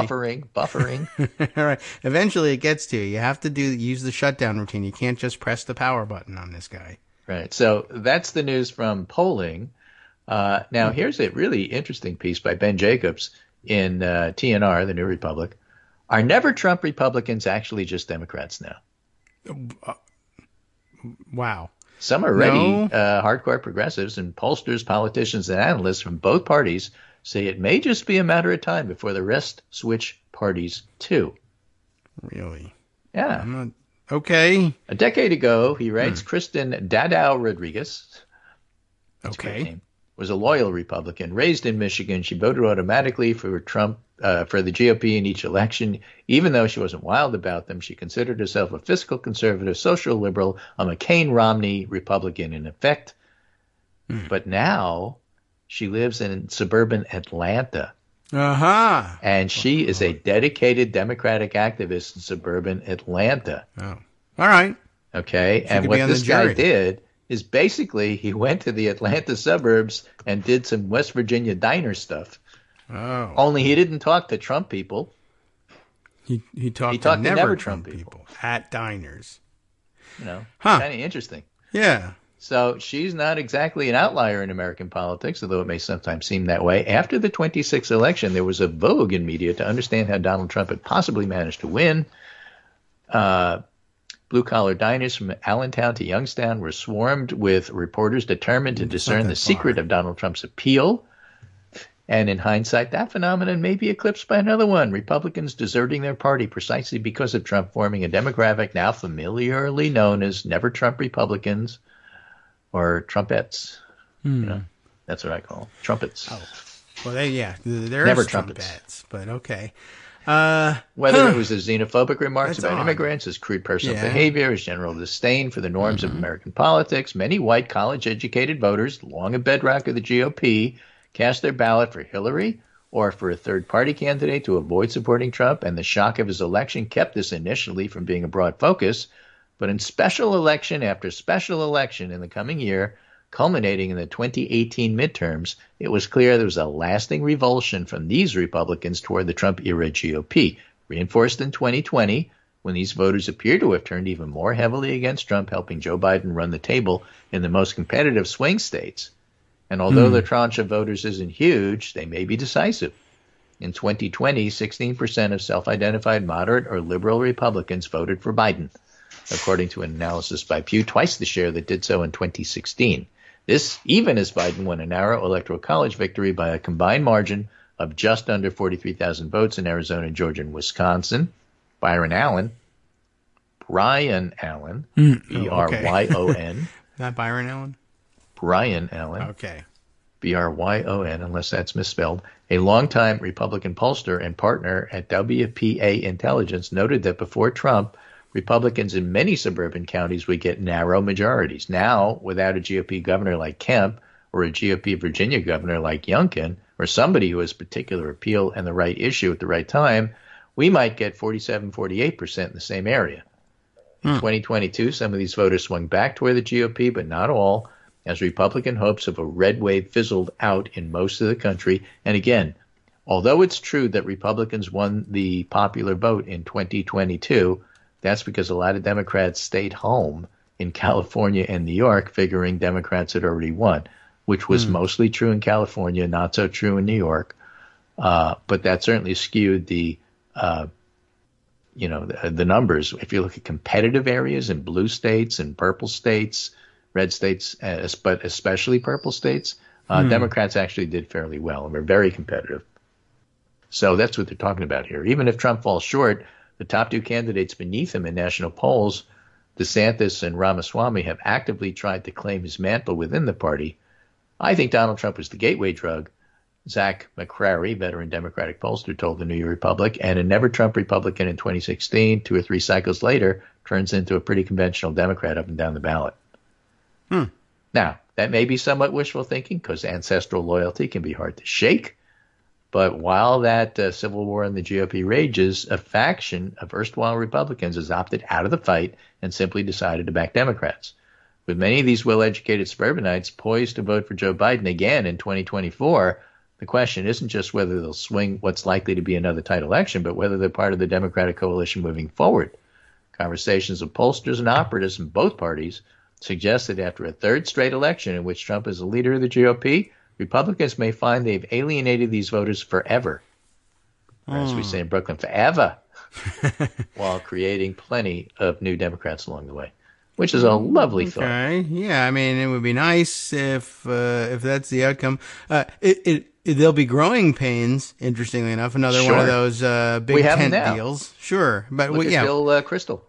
Buffering. All right. Eventually it gets to you. You have to use the shutdown routine. You can't just press the power button on this guy. Right. So that's the news from polling. Now, here's a really interesting piece by Ben Jacobs in TNR, the New Republic. Are never Trump Republicans actually just Democrats now? Wow. Some are ready, hardcore progressives and pollsters, politicians, and analysts from both parties say it may just be a matter of time before the rest switch parties too. Really? Yeah. Okay. A decade ago, he writes, Kristen Dadao Rodriguez, that's a great name, was a loyal Republican. Raised in Michigan, she voted automatically for Trump, for the GOP in each election. Even though she wasn't wild about them, she considered herself a fiscal conservative, social liberal, a McCain-Romney Republican in effect. But now she lives in suburban Atlanta. And she is a dedicated Democratic activist in suburban Atlanta. Oh. All right. Okay. And what this guy did is basically he went to the Atlanta suburbs and did some West Virginia diner stuff. Oh. Only he didn't talk to Trump people. He talked to never Trump people at diners. Kind of interesting. Yeah. So she's not exactly an outlier in American politics, although it may sometimes seem that way. After the 26th election, there was a vogue in media to understand how Donald Trump had possibly managed to win. Blue-collar diners from Allentown to Youngstown were swarmed with reporters determined to discern the secret of Donald Trump's appeal. And in hindsight, that phenomenon may be eclipsed by another one, Republicans deserting their party precisely because of Trump, forming a demographic now familiarly known as Never Trump Republicans or Trumpettes. That's what I call them, trumpets. Oh. Well, there Never is trumpets. trumpets, but okay. Whether it was his xenophobic remarks about immigrants, his crude personal behavior, his general disdain for the norms of American politics, many white college-educated voters, long a bedrock of the GOP, cast their ballot for Hillary or for a third-party candidate to avoid supporting Trump, and the shock of his election kept this initially from being a broad focus. But in special election after special election in the coming year, culminating in the 2018 midterms, it was clear there was a lasting revulsion from these Republicans toward the Trump-era GOP, reinforced in 2020 when these voters appear to have turned even more heavily against Trump, helping Joe Biden run the table in the most competitive swing states. And although the tranche of voters isn't huge, they may be decisive. In 2020, 16% of self-identified moderate or liberal Republicans voted for Biden, according to an analysis by Pew, twice the share that did so in 2016. This even as Biden won a narrow electoral college victory by a combined margin of just under 43,000 votes in Arizona, Georgia, and Wisconsin. Bryon, B-R-Y-O-N. Not Byron Allen? Bryon Allen. Okay. B-R-Y-O-N, unless that's misspelled. A longtime Republican pollster and partner at WPA Intelligence noted that before Trump, Republicans in many suburban counties would get narrow majorities. Now, without a GOP governor like Kemp or a GOP Virginia governor like Youngkin or somebody who has particular appeal and the right issue at the right time, we might get 47, 48% in the same area. In 2022, some of these voters swung back toward the GOP, but not all, as Republican hopes of a red wave fizzled out in most of the country. And again, although it's true that Republicans won the popular vote in 2022, that's because a lot of Democrats stayed home in California and New York, figuring Democrats had already won, which was mostly true in California, not so true in New York. But that certainly skewed the numbers. If you look at competitive areas in blue states and purple states, red states, but especially purple states, Democrats actually did fairly well and were very competitive. So that's what they're talking about here. Even if Trump falls short, the top two candidates beneath him in national polls, DeSantis and Ramaswamy, have actively tried to claim his mantle within the party. I think Donald Trump was the gateway drug. Zach McCrary, veteran Democratic pollster, told the New York Republic, and a never Trump Republican in 2016, 2 or 3 cycles later, turns into a pretty conventional Democrat up and down the ballot. Now, that may be somewhat wishful thinking because ancestral loyalty can be hard to shake. But while that civil war in the GOP rages, a faction of erstwhile Republicans has opted out of the fight and simply decided to back Democrats. With many of these well-educated suburbanites poised to vote for Joe Biden again in 2024, the question isn't just whether they'll swing what's likely to be another tight election, but whether they're part of the Democratic coalition moving forward. Conversations with pollsters and operatives in both parties suggest that after a third straight election in which Trump is the leader of the GOP, Republicans may find they've alienated these voters forever, or as we say in Brooklyn, forever, while creating plenty of new Democrats along the way, which is a lovely thought. Okay, yeah, I mean, it would be nice if that's the outcome. There'll be growing pains, interestingly enough. Another one of those big tent deals. Sure, but Look at Bill Kristol.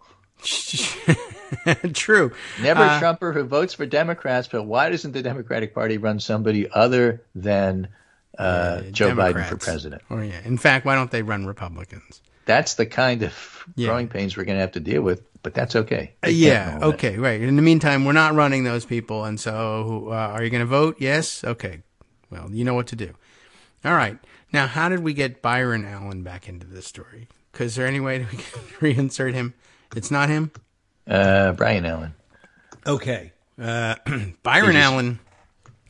True. Never Trumper who votes for Democrats, but why doesn't the Democratic Party run somebody other than Joe Biden for president? In fact, why don't they run Republicans? That's the kind of growing pains we're going to have to deal with, but that's okay. Okay, right. In the meantime, we're not running those people, and so are you going to vote? Yes? Okay. Well, you know what to do. All right. Now, how did we get Byron Allen back into this story? Because is there any way we can reinsert him? It's not him? Bryon Allen. Okay. Byron Allen.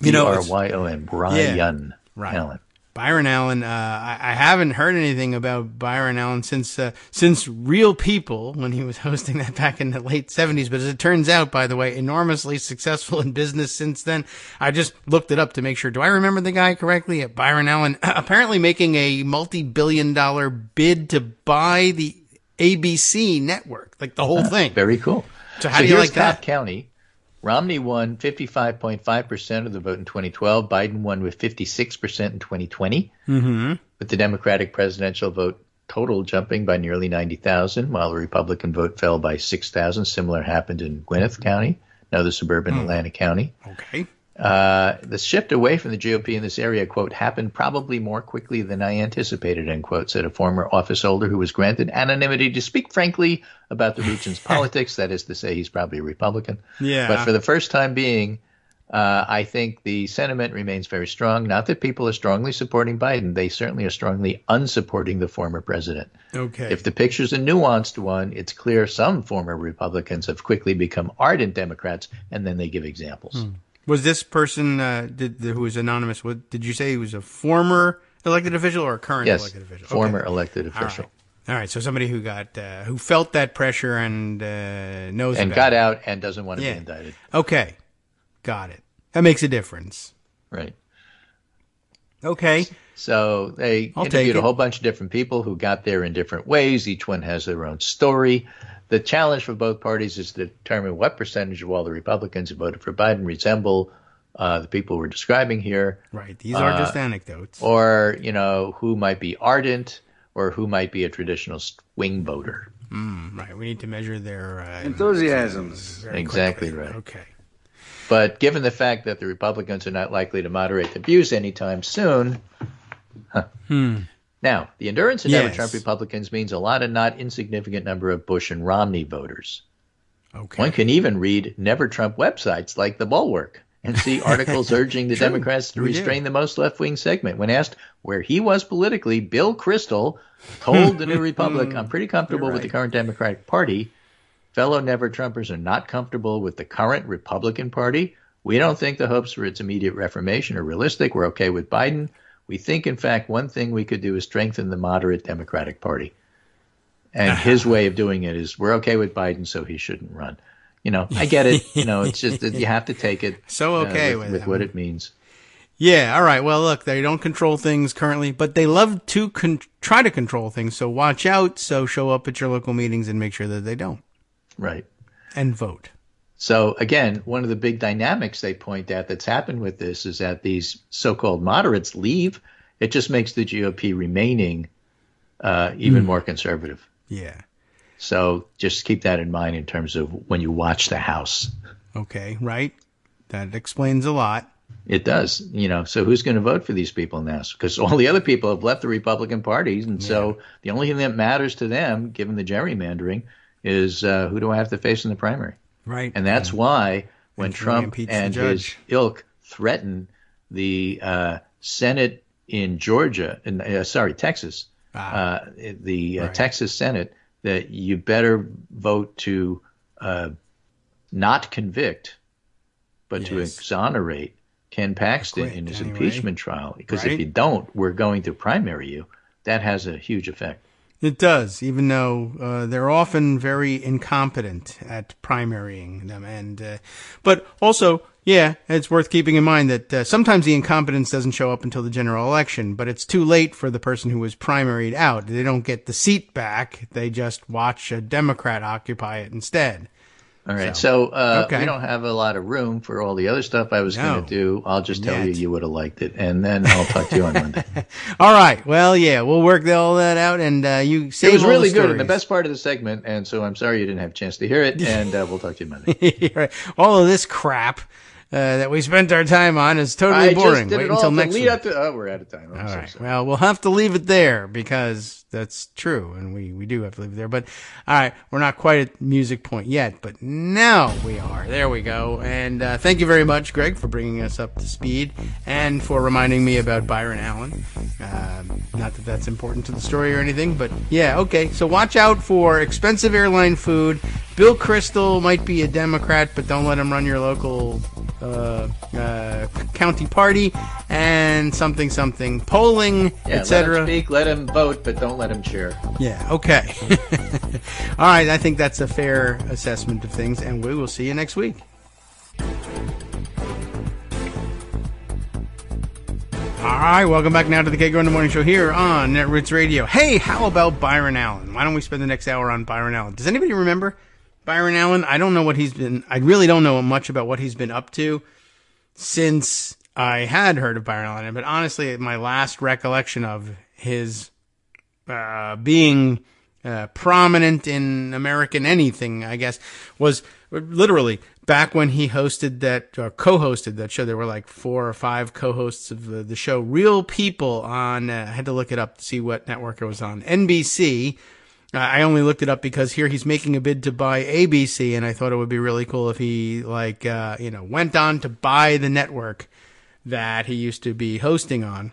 Bryon. Bryon Allen. Byron Allen. I haven't heard anything about Byron Allen since Real People, when he was hosting that back in the late 70s. But as it turns out, by the way, enormously successful in business since then. I just looked it up to make sure. Do I remember the guy correctly? Byron Allen apparently making a multi-billion-dollar bid to buy the ABC network, like the whole thing. Very cool. So how do you like that? Cobb County. Romney won 55.5% of the vote in 2012. Biden won with 56% in 2020. With the Democratic presidential vote total jumping by nearly 90,000, while the Republican vote fell by 6,000. Similar happened in Gwinnett County, another suburban Atlanta county. Okay. The shift away from the GOP in this area, quote, happened probably more quickly than I anticipated, end quote, said a former office holder who was granted anonymity to speak frankly about the region's politics. That is to say, he's probably a Republican. Yeah. But for the first time being, I think the sentiment remains very strong. Not that people are strongly supporting Biden. They certainly are strongly unsupporting the former president. Okay. If the picture's a nuanced one, it's clear some former Republicans have quickly become ardent Democrats, and then they give examples. Was this person who was anonymous? Did you say he was a former elected official or a current elected official? Former elected official. All right. So somebody who got who felt that pressure and knows and about got it. out and doesn't want to be indicted. Okay, got it. That makes a difference. Right. Okay. So they interviewed a whole bunch of different people who got there in different ways. Each one has their own story. The challenge for both parties is to determine what percentage of all the Republicans who voted for Biden resemble the people we're describing here. Right. These are just anecdotes. Or, who might be ardent or who might be a traditional swing voter. Right. We need to measure their enthusiasms. Exactly right. Okay. But given the fact that the Republicans are not likely to moderate their views anytime soon, Now, the endurance of never-Trump Republicans means a lot of not insignificant number of Bush and Romney voters. Okay. One can even read never-Trump websites like The Bulwark and see articles urging the Democrats to restrain the most left-wing segment. When asked where he was politically, Bill Kristol told the New Republic, I'm pretty comfortable with the current Democratic Party. Fellow never-Trumpers are not comfortable with the current Republican Party. We don't think the hopes for its immediate reformation are realistic. We're okay with Biden. We think, in fact, one thing we could do is strengthen the moderate Democratic Party. And his way of doing it is we're okay with Biden, so he shouldn't run. I get it. It's just that you have to take it So okay with what it means. Yeah, all right. Well, look, they don't control things currently, but they love to try to control things. So watch out. So show up at your local meetings and make sure that they don't. Right. And vote. So again, one of the big dynamics they point out that's happened with this is that these so-called moderates leave. It just makes the GOP remaining even more conservative. Yeah. So just keep that in mind in terms of when you watch the House. Okay, right. That explains a lot. It does, so who's going to vote for these people now? Because all the other people have left the Republican parties. And so the only thing that matters to them, given the gerrymandering, is who do I have to face in the primary? Right. And that's why when Trump and his ilk threaten the Senate in Georgia, Texas, Texas Senate, that you better vote to not convict, but to exonerate Ken Paxton in his impeachment trial. Because if you don't, we're going to primary you. That has a huge effect. It does, even though they're often very incompetent at primarying them. But also, it's worth keeping in mind that sometimes the incompetence doesn't show up until the general election, but it's too late for the person who was primaried out. They don't get the seat back. They just watch a Democrat occupy it instead. All right, so we don't have a lot of room for all the other stuff I was going to do. I'll just tell you would have liked it, and then I'll talk to you on Monday. All right, well, we'll work all that out, and you save it was all really the good, stories. and the best part of the segment, and so I'm sorry you didn't have a chance to hear it, and we'll talk to you Monday. Right. All of this crap that we spent our time on is totally boring. Wait until next week. We're out of time. All right. Well, we'll have to leave it there because that's true, and we do have to leave it there. But all right, we're not quite at music point yet, but now we are. There we go. And thank you very much, Greg, for bringing us up to speed and for reminding me about Byron Allen. Not that that's important to the story or anything, but okay. So watch out for expensive airline food. Bill Kristol might be a Democrat, but don't let him run your local county party, and something polling, etc. Let him speak, let him vote, but don't let him chair. Okay. All right, I think that's a fair assessment of things, and we will see you next week. All right, welcome back now to the Kagro in the Morning Show here on Netroots Radio. Hey, how about Byron Allen? Why don't we spend the next hour on Byron Allen? Does anybody remember Byron Allen? I don't know what he's been. I really don't know much about what he's been up to since I had heard of Byron Allen. But honestly, my last recollection of his being prominent in American anything, I guess, was literally back when he hosted that, co-hosted that show. There were like 4 or 5 co-hosts of the show, Real People on, I had to look it up to see what network it was on, NBC. I only looked it up because here he's making a bid to buy ABC, and I thought it would be really cool if he, went on to buy the network that he used to be hosting on.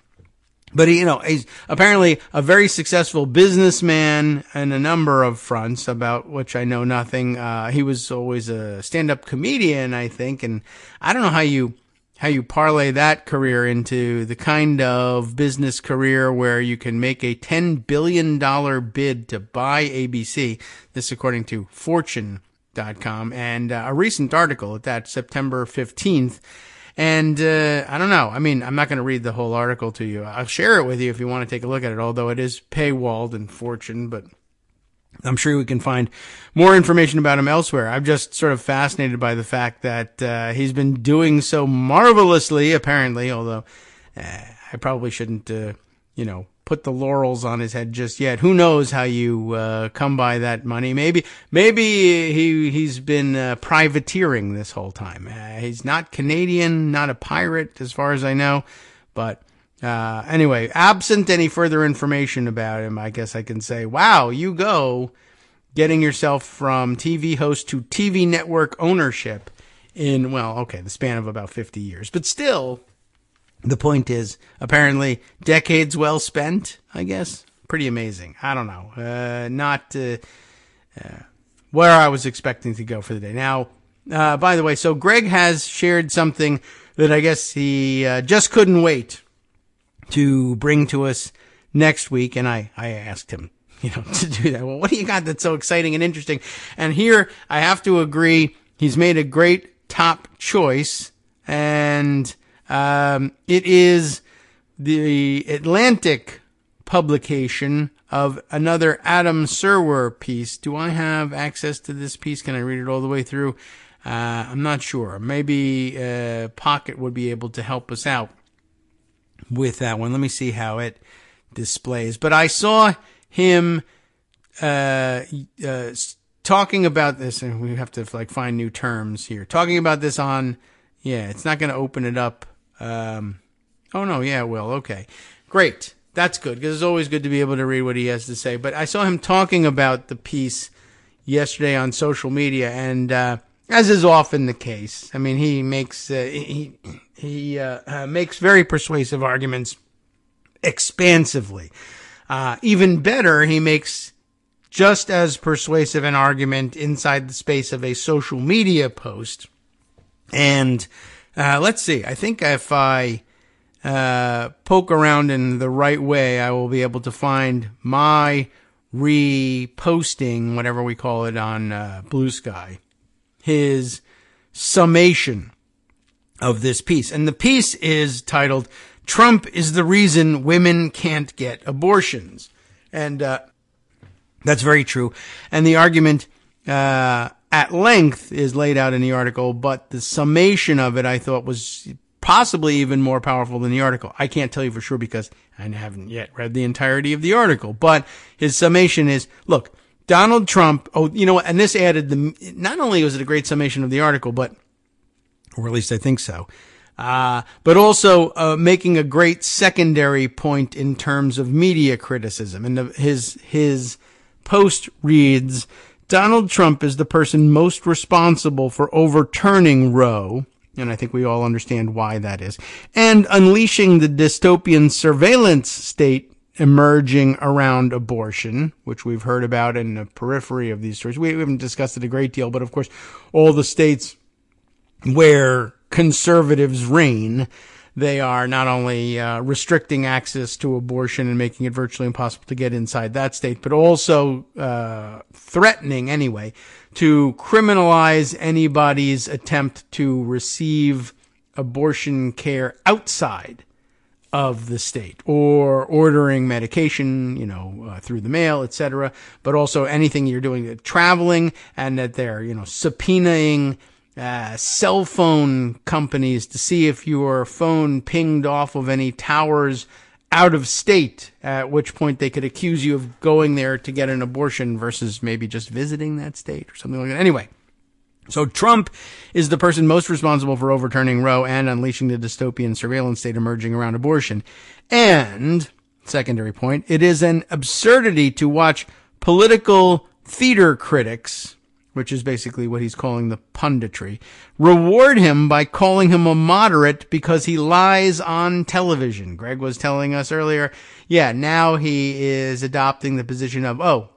But he's apparently a very successful businessman in a number of fronts, about which I know nothing. He was always a stand-up comedian, I think, and I don't know how you parlay that career into the kind of business career where you can make a $10 billion bid to buy ABC. This according to Fortune.com, and a recent article at that, September 15th. And I don't know. I mean, I'm not going to read the whole article to you. I'll share it with you if you want to take a look at it, although it is paywalled in Fortune, but I'm sure we can find more information about him elsewhere. I'm just sort of fascinated by the fact that he's been doing so marvelously, apparently, although I probably shouldn't, put the laurels on his head just yet. Who knows how you come by that money? Maybe he's been privateering this whole time. He's not Canadian, not a pirate, as far as I know. But anyway, absent any further information about him, I guess I can say, wow, you go getting yourself from TV host to TV network ownership in, the span of about 50 years. But still, the point is, apparently, decades well spent, I guess. Pretty amazing. I don't know. Not where I was expecting to go for the day. Now, by the way, so Greg has shared something that I guess he just couldn't wait to bring to us next week, and I asked him, to do that. Well, what do you got that's so exciting and interesting? And here, I have to agree, he's made a great top choice, and it is the Atlantic publication of another Adam Serwer piece. Do I have access to this piece? Can I read it all the way through? I'm not sure. Maybe Pocket would be able to help us out with that one. Let me see how it displays. But I saw him talking about this, and we have to find new terms here. Talking about this on, it's not going to open it up. Oh no, it will. Okay, great. That's good, because it's always good to be able to read what he has to say. But I saw him talking about the piece yesterday on social media, and as is often the case, I mean, he makes he makes very persuasive arguments expansively. Even better, he makes just as persuasive an argument inside the space of a social media post. And let's see, I think if I poke around in the right way, I will be able to find my reposting, whatever we call it, on Blue Sky, his summation of this piece. And the piece is titled, "Trump is the Reason Women Can't Get Abortions." And that's very true. And the argument at length is laid out in the article, but the summation of it I thought was possibly even more powerful than the article. I can't tell you for sure because I haven't yet read the entirety of the article, but his summation is, look, Donald Trump, and this added not only was it a great summation of the article, but, or at least I think so, but also making a great secondary point in terms of media criticism. And his post reads, "Donald Trump is the person most responsible for overturning Roe," and I think we all understand why that is, "and unleashing the dystopian surveillance state emerging around abortion," which we've heard about in the periphery of these stories. We haven't discussed it a great deal, but of course, all the states where conservatives reign, they are not only restricting access to abortion and making it virtually impossible to get inside that state, but also threatening, anyway, to criminalize anybody's attempt to receive abortion care outside of the state, or ordering medication, through the mail, etc. But also anything you're doing, traveling, and that they're, subpoenaing cell phone companies to see if your phone pinged off of any towers out of state, at which point they could accuse you of going there to get an abortion versus maybe just visiting that state or something like that. Anyway, so Trump is the person most responsible for overturning Roe and unleashing the dystopian surveillance state emerging around abortion. And, secondary point, it is an absurdity to watch political theater critics, which is basically what he's calling the punditry, reward him by calling him a moderate because he lies on television. Greg was telling us earlier, now he is adopting the position of,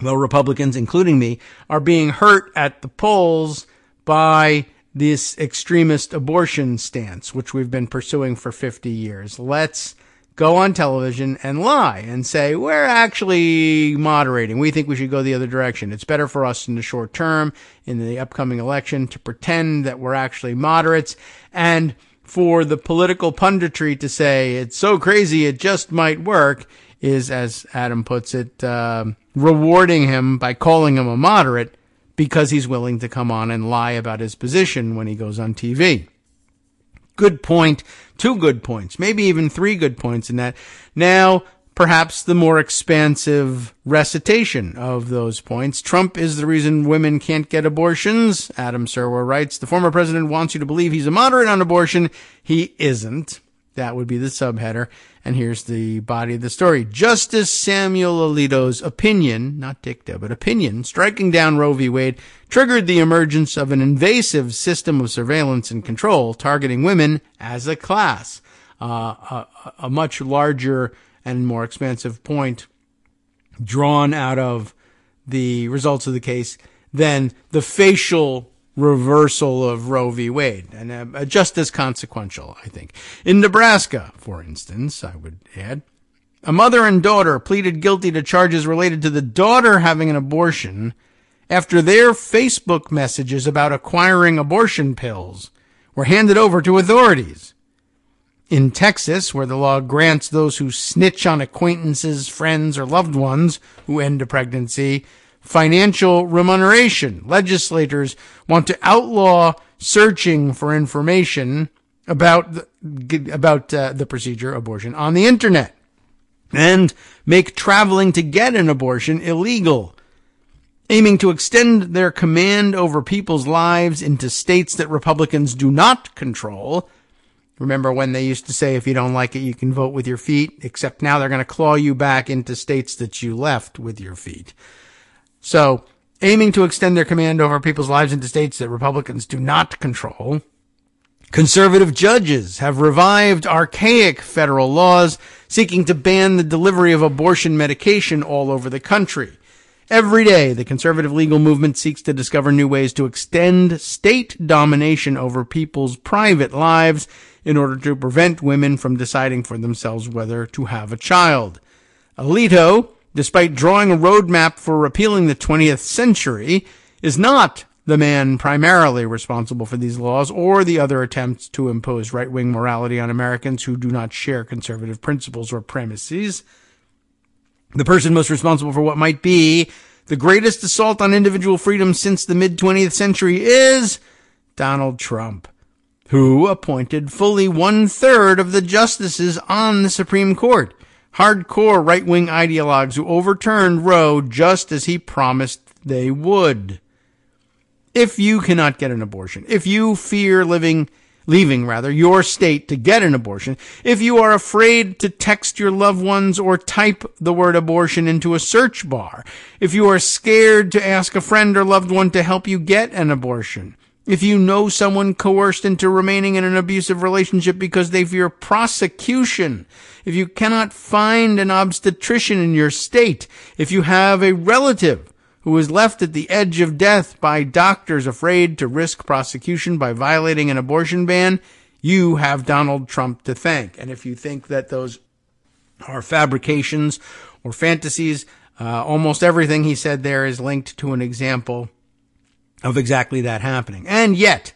Republicans, including me, are being hurt at the polls by this extremist abortion stance, which we've been pursuing for 50 years. Let's go on television and lie and say, we're actually moderating. We think we should go the other direction. It's better for us in the short term, in the upcoming election, to pretend that we're actually moderates, and for the political punditry to say it's so crazy it just might work is, as Adam puts it, rewarding him by calling him a moderate because he's willing to come on and lie about his position when he goes on TV. Good point, 2 good points, maybe even 3 good points in that. Now, perhaps the more expansive recitation of those points. Trump is the reason women can't get abortions. Adam Serwer writes, "The former president wants you to believe he's a moderate on abortion. He isn't." That would be the subheader. And here's the body of the story. Justice Samuel Alito's opinion, not dicta, but opinion, striking down Roe v. Wade, triggered the emergence of an invasive system of surveillance and control targeting women as a class. A much larger and more expansive point drawn out of the results of the case than the facial reversal of Roe v. Wade, and just as consequential, I think. In Nebraska, for instance, I would add, a mother and daughter pleaded guilty to charges related to the daughter having an abortion after their Facebook messages about acquiring abortion pills were handed over to authorities. In Texas, where the law grants those who snitch on acquaintances, friends, or loved ones who end a pregnancy financial remuneration, legislators want to outlaw searching for information about the procedure, abortion, on the internet, and make traveling to get an abortion illegal, aiming to extend their command over people's lives into states that Republicans do not control. Remember when they used to say, if you don't like it, you can vote with your feet, except now they're going to claw you back into states that you left with your feet. So, aiming to extend their command over people's lives into states that Republicans do not control. Conservative judges have revived archaic federal laws seeking to ban the delivery of abortion medication all over the country. Every day, the conservative legal movement seeks to discover new ways to extend state domination over people's private lives in order to prevent women from deciding for themselves whether to have a child. Alito, despite drawing a roadmap for repealing the 20th century, is not the man primarily responsible for these laws or the other attempts to impose right-wing morality on Americans who do not share conservative principles or premises. The person most responsible for what might be the greatest assault on individual freedom since the mid-20th century is Donald Trump, who appointed fully 1/3 of the justices on the Supreme Court, hardcore right-wing ideologues who overturned Roe just as he promised they would. If you cannot get an abortion, if you fear leaving your state to get an abortion, if you are afraid to text your loved ones or type the word abortion into a search bar, if you are scared to ask a friend or loved one to help you get an abortion, if you know someone coerced into remaining in an abusive relationship because they fear prosecution, if you cannot find an obstetrician in your state, if you have a relative who was left at the edge of death by doctors afraid to risk prosecution by violating an abortion ban, you have Donald Trump to thank. And if you think that those are fabrications or fantasies, almost everything he said there is linked to an example of exactly that happening. And yet,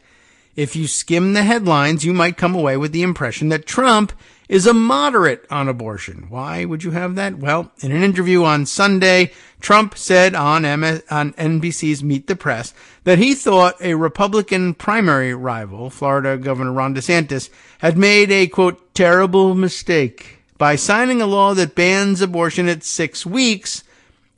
if you skim the headlines, you might come away with the impression that Trump is a moderate on abortion. Why would you have that? Well, in an interview on Sunday, Trump said on NBC's Meet the Press that he thought a Republican primary rival, Florida Governor Ron DeSantis, had made a, quote, terrible mistake by signing a law that bans abortion at 6 weeks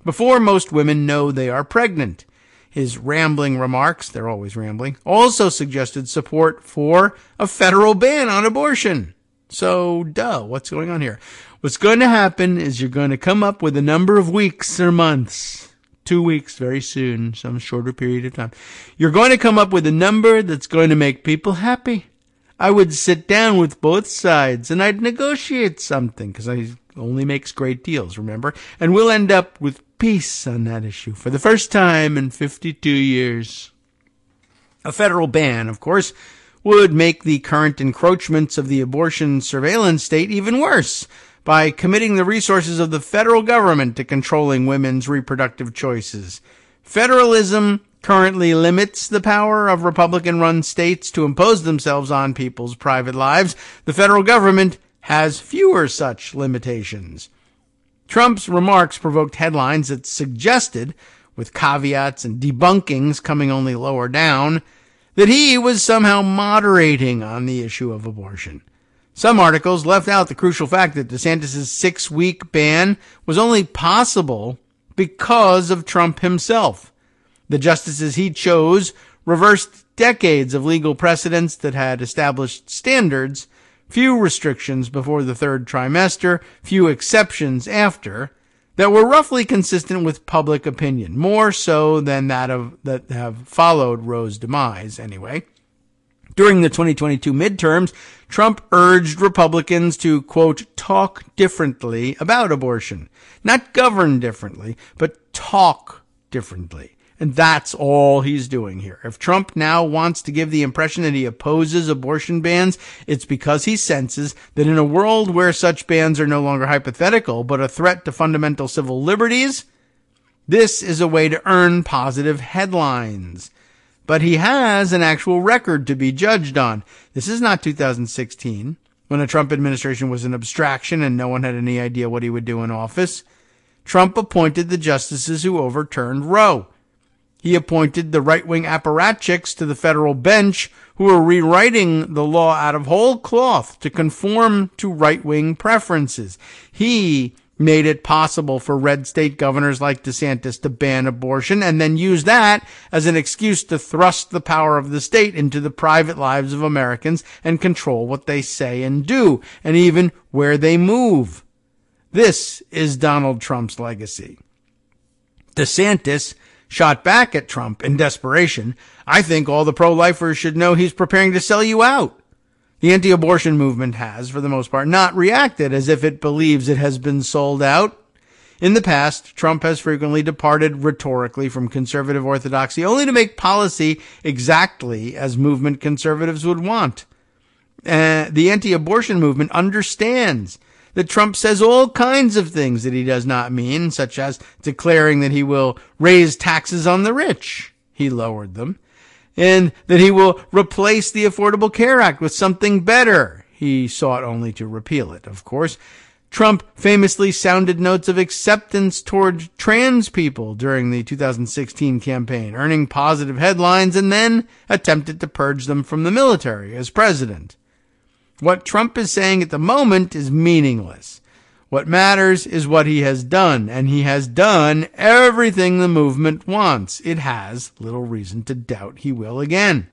before most women know they are pregnant. His rambling remarks, they're always rambling, also suggested support for a federal ban on abortion. So, what's going on here? What's going to happen is you're going to come up with a number of weeks or months, 2 weeks very soon, some shorter period of time. You're going to come up with a number that's going to make people happy. I would sit down with both sides and I'd negotiate something because I only makes great deals, remember? And we'll end up with peace on that issue for the first time in 52 years. A federal ban, of course, would make the current encroachments of the abortion surveillance state even worse by committing the resources of the federal government to controlling women's reproductive choices. Federalism currently limits the power of Republican-run states to impose themselves on people's private lives. The federal government has fewer such limitations. Trump's remarks provoked headlines that suggested, with caveats and debunkings coming only lower down, that he was somehow moderating on the issue of abortion. Some articles left out the crucial fact that DeSantis' 6-week ban was only possible because of Trump himself. The justices he chose reversed decades of legal precedents that had established standards, few restrictions before the third trimester, few exceptions after, that were roughly consistent with public opinion, more so than that have followed Roe's demise, anyway. During the 2022 midterms, Trump urged Republicans to, quote, talk differently about abortion. Not govern differently, but talk differently. And that's all he's doing here. If Trump now wants to give the impression that he opposes abortion bans, it's because he senses that in a world where such bans are no longer hypothetical, but a threat to fundamental civil liberties, This is a way to earn positive headlines. But he has an actual record to be judged on. This is not 2016, when the Trump administration was an abstraction and no one had any idea what he would do in office. Trump appointed the justices who overturned Roe. He appointed the right-wing apparatchiks to the federal bench who were rewriting the law out of whole cloth to conform to right-wing preferences. He made it possible for red state governors like DeSantis to ban abortion and then use that as an excuse to thrust the power of the state into the private lives of Americans and control what they say and do, and even where they move. This is Donald Trump's legacy. DeSantis shot back at Trump in desperation. I think all the pro-lifers should know he's preparing to sell you out. The anti-abortion movement has, for the most part, not reacted as if it believes it has been sold out. In the past, Trump has frequently departed rhetorically from conservative orthodoxy only to make policy exactly as movement conservatives would want. The anti-abortion movement understands that Trump says all kinds of things that he does not mean, such as declaring that he will raise taxes on the rich. He lowered them. And that he will replace the Affordable Care Act with something better. He sought only to repeal it, of course. Trump famously sounded notes of acceptance toward trans people during the 2016 campaign, earning positive headlines, and then attempted to purge them from the military as president. What Trump is saying at the moment is meaningless. What matters is what he has done, and he has done everything the movement wants. It has little reason to doubt he will again.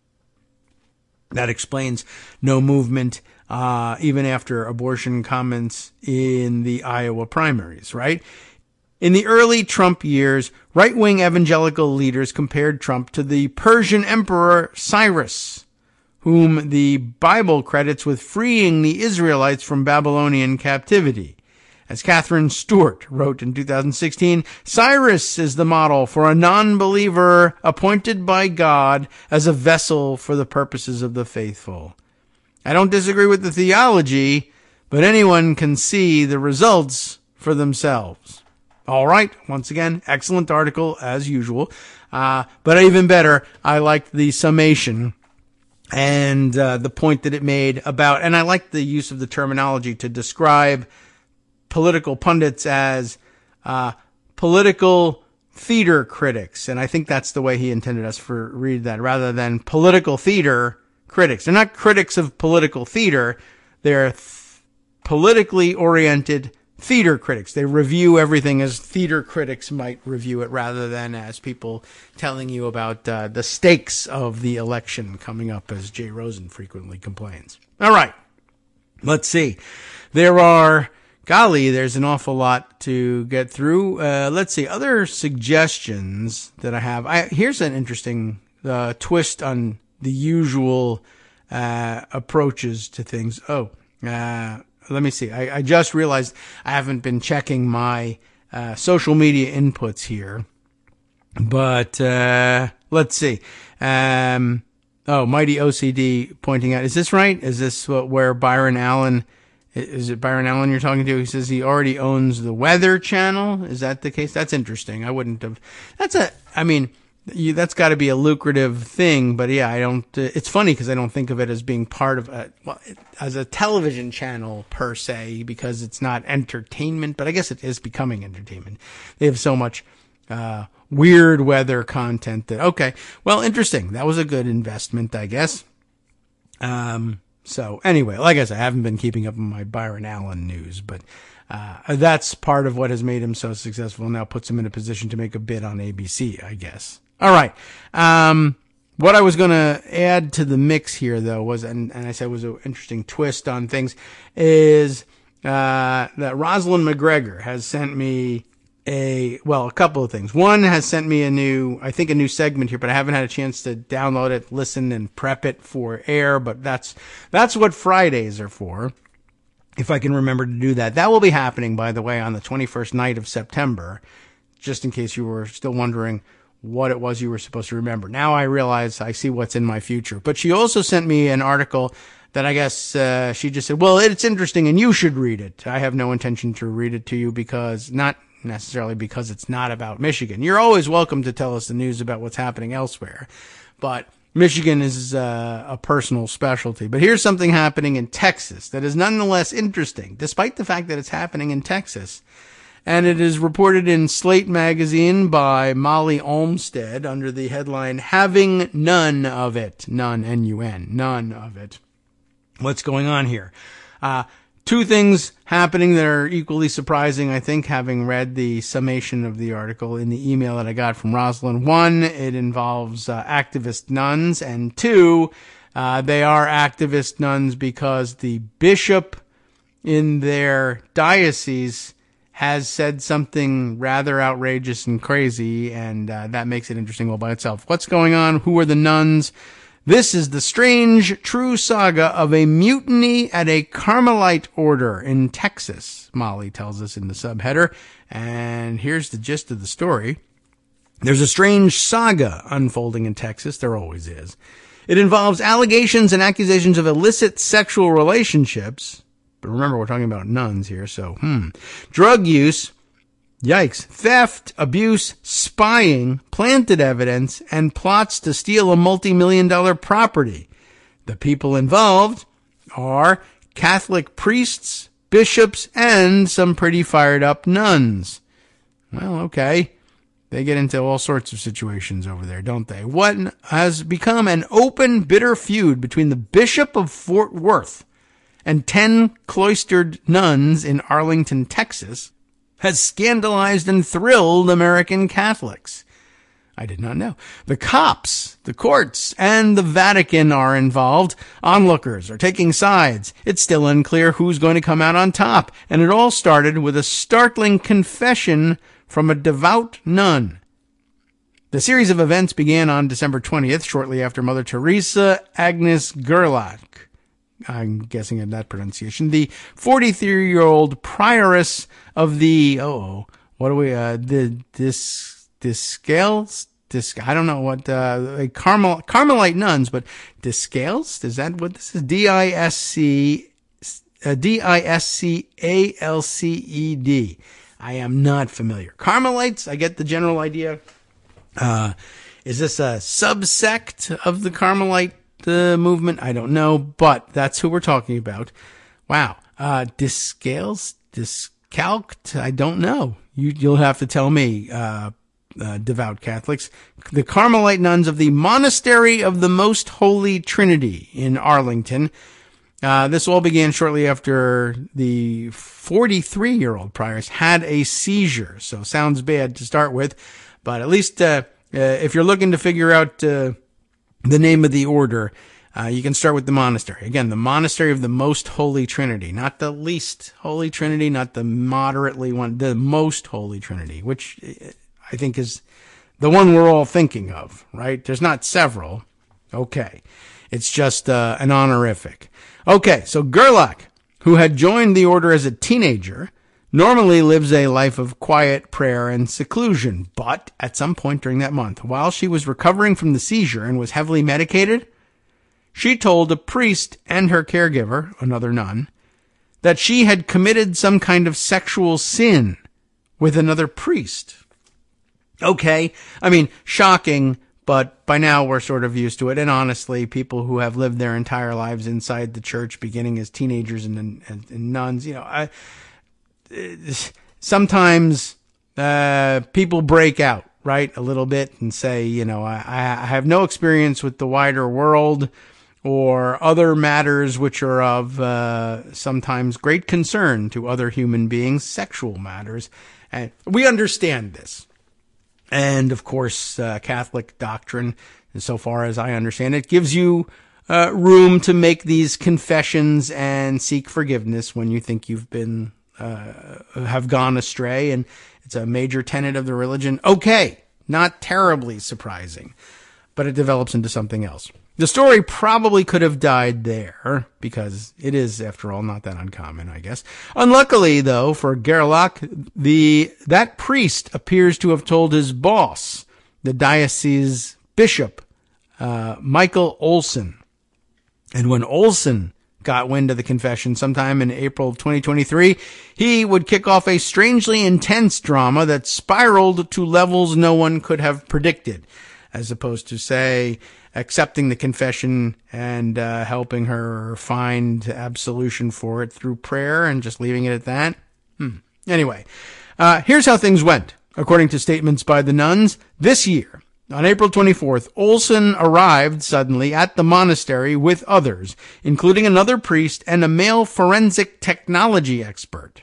That explains no movement, even after abortion comments in the Iowa primaries, right? In the early Trump years, right-wing evangelical leaders compared Trump to the Persian Emperor Cyrus, whom the Bible credits with freeing the Israelites from Babylonian captivity. As Catherine Stewart wrote in 2016, Cyrus is the model for a non-believer appointed by God as a vessel for the purposes of the faithful. I don't disagree with the theology, but anyone can see the results for themselves. All right. Once again, excellent article as usual. But even better, I liked the summation and the point that it made about, and I like the use of the terminology to describe political pundits as political theater critics. And I think that's the way he intended us to read that, rather than political theater critics. They're not critics of political theater. They're politically oriented theater critics. They review everything as theater critics might review it, rather than as people telling you about the stakes of the election coming up, as Jay Rosen frequently complains. All right. Let's see. There's an awful lot to get through. Let's see. Other suggestions that I have. Here's an interesting twist on the usual approaches to things. Let me see. I just realized I haven't been checking my social media inputs here. But let's see. Mighty OCD pointing out. Is this right? Is this where Byron Allen... Is it Byron Allen you're talking to? He says he already owns the Weather Channel. Is that the case? That's interesting. I wouldn't have. That's got to be a lucrative thing. But yeah, I don't. It's funny because I don't think of it as being part of as a television channel per se, because it's not entertainment. But I guess it is becoming entertainment. They have so much weird weather content that. Okay, well, interesting. That was a good investment, I guess. So anyway, like I said, I haven't been keeping up on my Byron Allen news, but that's part of what has made him so successful and now puts him in a position to make a bid on ABC, I guess. All right. What I was going to add to the mix here, though, was, and I said was an interesting twist on things, is that Rosalind McGregor has sent me a couple of things. One has sent me a new segment here, but I haven't had a chance to download it, listen, and prep it for air, but that's what Fridays are for, if I can remember to do that. That will be happening, by the way, on the 21st night of September, just in case you were still wondering what it was you were supposed to remember. Now I realize I see what's in my future. But she also sent me an article that I guess she just said, well, it's interesting and you should read it. I have no intention to read it to you because not necessarily because it's not about Michigan. You're always welcome to tell us the news about what's happening elsewhere, but Michigan is a personal specialty. But here's something happening in Texas that is nonetheless interesting, despite the fact that it's happening in Texas. And it is reported in Slate magazine by Molly Olmstead under the headline, Having None of It. None, N-U-N, none of it. What's going on here? Two things happening that are equally surprising, I think, having read the summation of the article in the email that I got from Rosalind. One, it involves activist nuns, and two, they are activist nuns because the bishop in their diocese has said something rather outrageous and crazy, and that makes it interesting all by itself. What's going on? Who are the nuns? This is the strange, true saga of a mutiny at a Carmelite order in Texas, Molly tells us in the subheader. And here's the gist of the story. There's a strange saga unfolding in Texas. There always is. It involves allegations and accusations of illicit sexual relationships. But remember, we're talking about nuns here, so, drug use, yikes, theft, abuse, spying, planted evidence, and plots to steal a multi-million-dollar property. The people involved are Catholic priests, bishops, and some pretty fired-up nuns. Well, okay. They get into all sorts of situations over there, don't they? What has become an open, bitter feud between the Bishop of Fort Worth and 10 cloistered nuns in Arlington, Texas, has scandalized and thrilled American Catholics. I did not know. The cops, the courts, and the Vatican are involved. Onlookers are taking sides. It's still unclear who's going to come out on top. And it all started with a startling confession from a devout nun. The series of events began on December 20th, shortly after Mother Teresa Agnes Gerlach, I'm guessing at that pronunciation, the 43-year-old prioress of the, I don't know what, Carmelite nuns, but Discalced? Is that what this is? D-I-S-C-A-L-C-E-D. I am not familiar. Carmelites, I get the general idea. Is this a subsect of the Carmelite movement? I don't know, but that's who we're talking about. Wow. Discalced? I don't know. You'll have to tell me, devout Catholics. The Carmelite nuns of the Monastery of the Most Holy Trinity in Arlington. This all began shortly after the 43-year-old prioress had a seizure. So sounds bad to start with, but at least, if you're looking to figure out, the name of the order, you can start with the monastery. Again, the Monastery of the Most Holy Trinity, not the least Holy Trinity, not the moderately one, the Most Holy Trinity, which I think is the one we're all thinking of, right? There's not several. Okay. It's just an honorific. Okay, so Gerlach, who had joined the order as a teenager, normally lives a life of quiet prayer and seclusion, but at some point during that month, while she was recovering from the seizure and was heavily medicated, she told a priest and her caregiver, another nun, that she had committed some kind of sexual sin with another priest. Okay, I mean, shocking, but by now we're sort of used to it. And honestly, people who have lived their entire lives inside the church, beginning as teenagers and nuns, sometimes people break out, right, a little bit and say, I have no experience with the wider world or other matters which are of sometimes great concern to other human beings, sexual matters. And we understand this. And, of course, Catholic doctrine, so far as I understand it, gives you room to make these confessions and seek forgiveness when you think you've been have gone astray, and it's a major tenet of the religion. Okay, not terribly surprising, but it develops into something else. The story probably could have died there, because it is, after all, not that uncommon, I guess. Unluckily, though, for Gerlach, that priest appears to have told his boss, the diocese bishop, Michael Olson. And when Olson got wind of the confession sometime in April 2023, he would kick off a strangely intense drama that spiraled to levels no one could have predicted, as opposed to, say, accepting the confession and helping her find absolution for it through prayer and just leaving it at that. Anyway, here's how things went. According to statements by the nuns, this year, on April 24th, Olson arrived suddenly at the monastery with others, including another priest and a male forensic technology expert.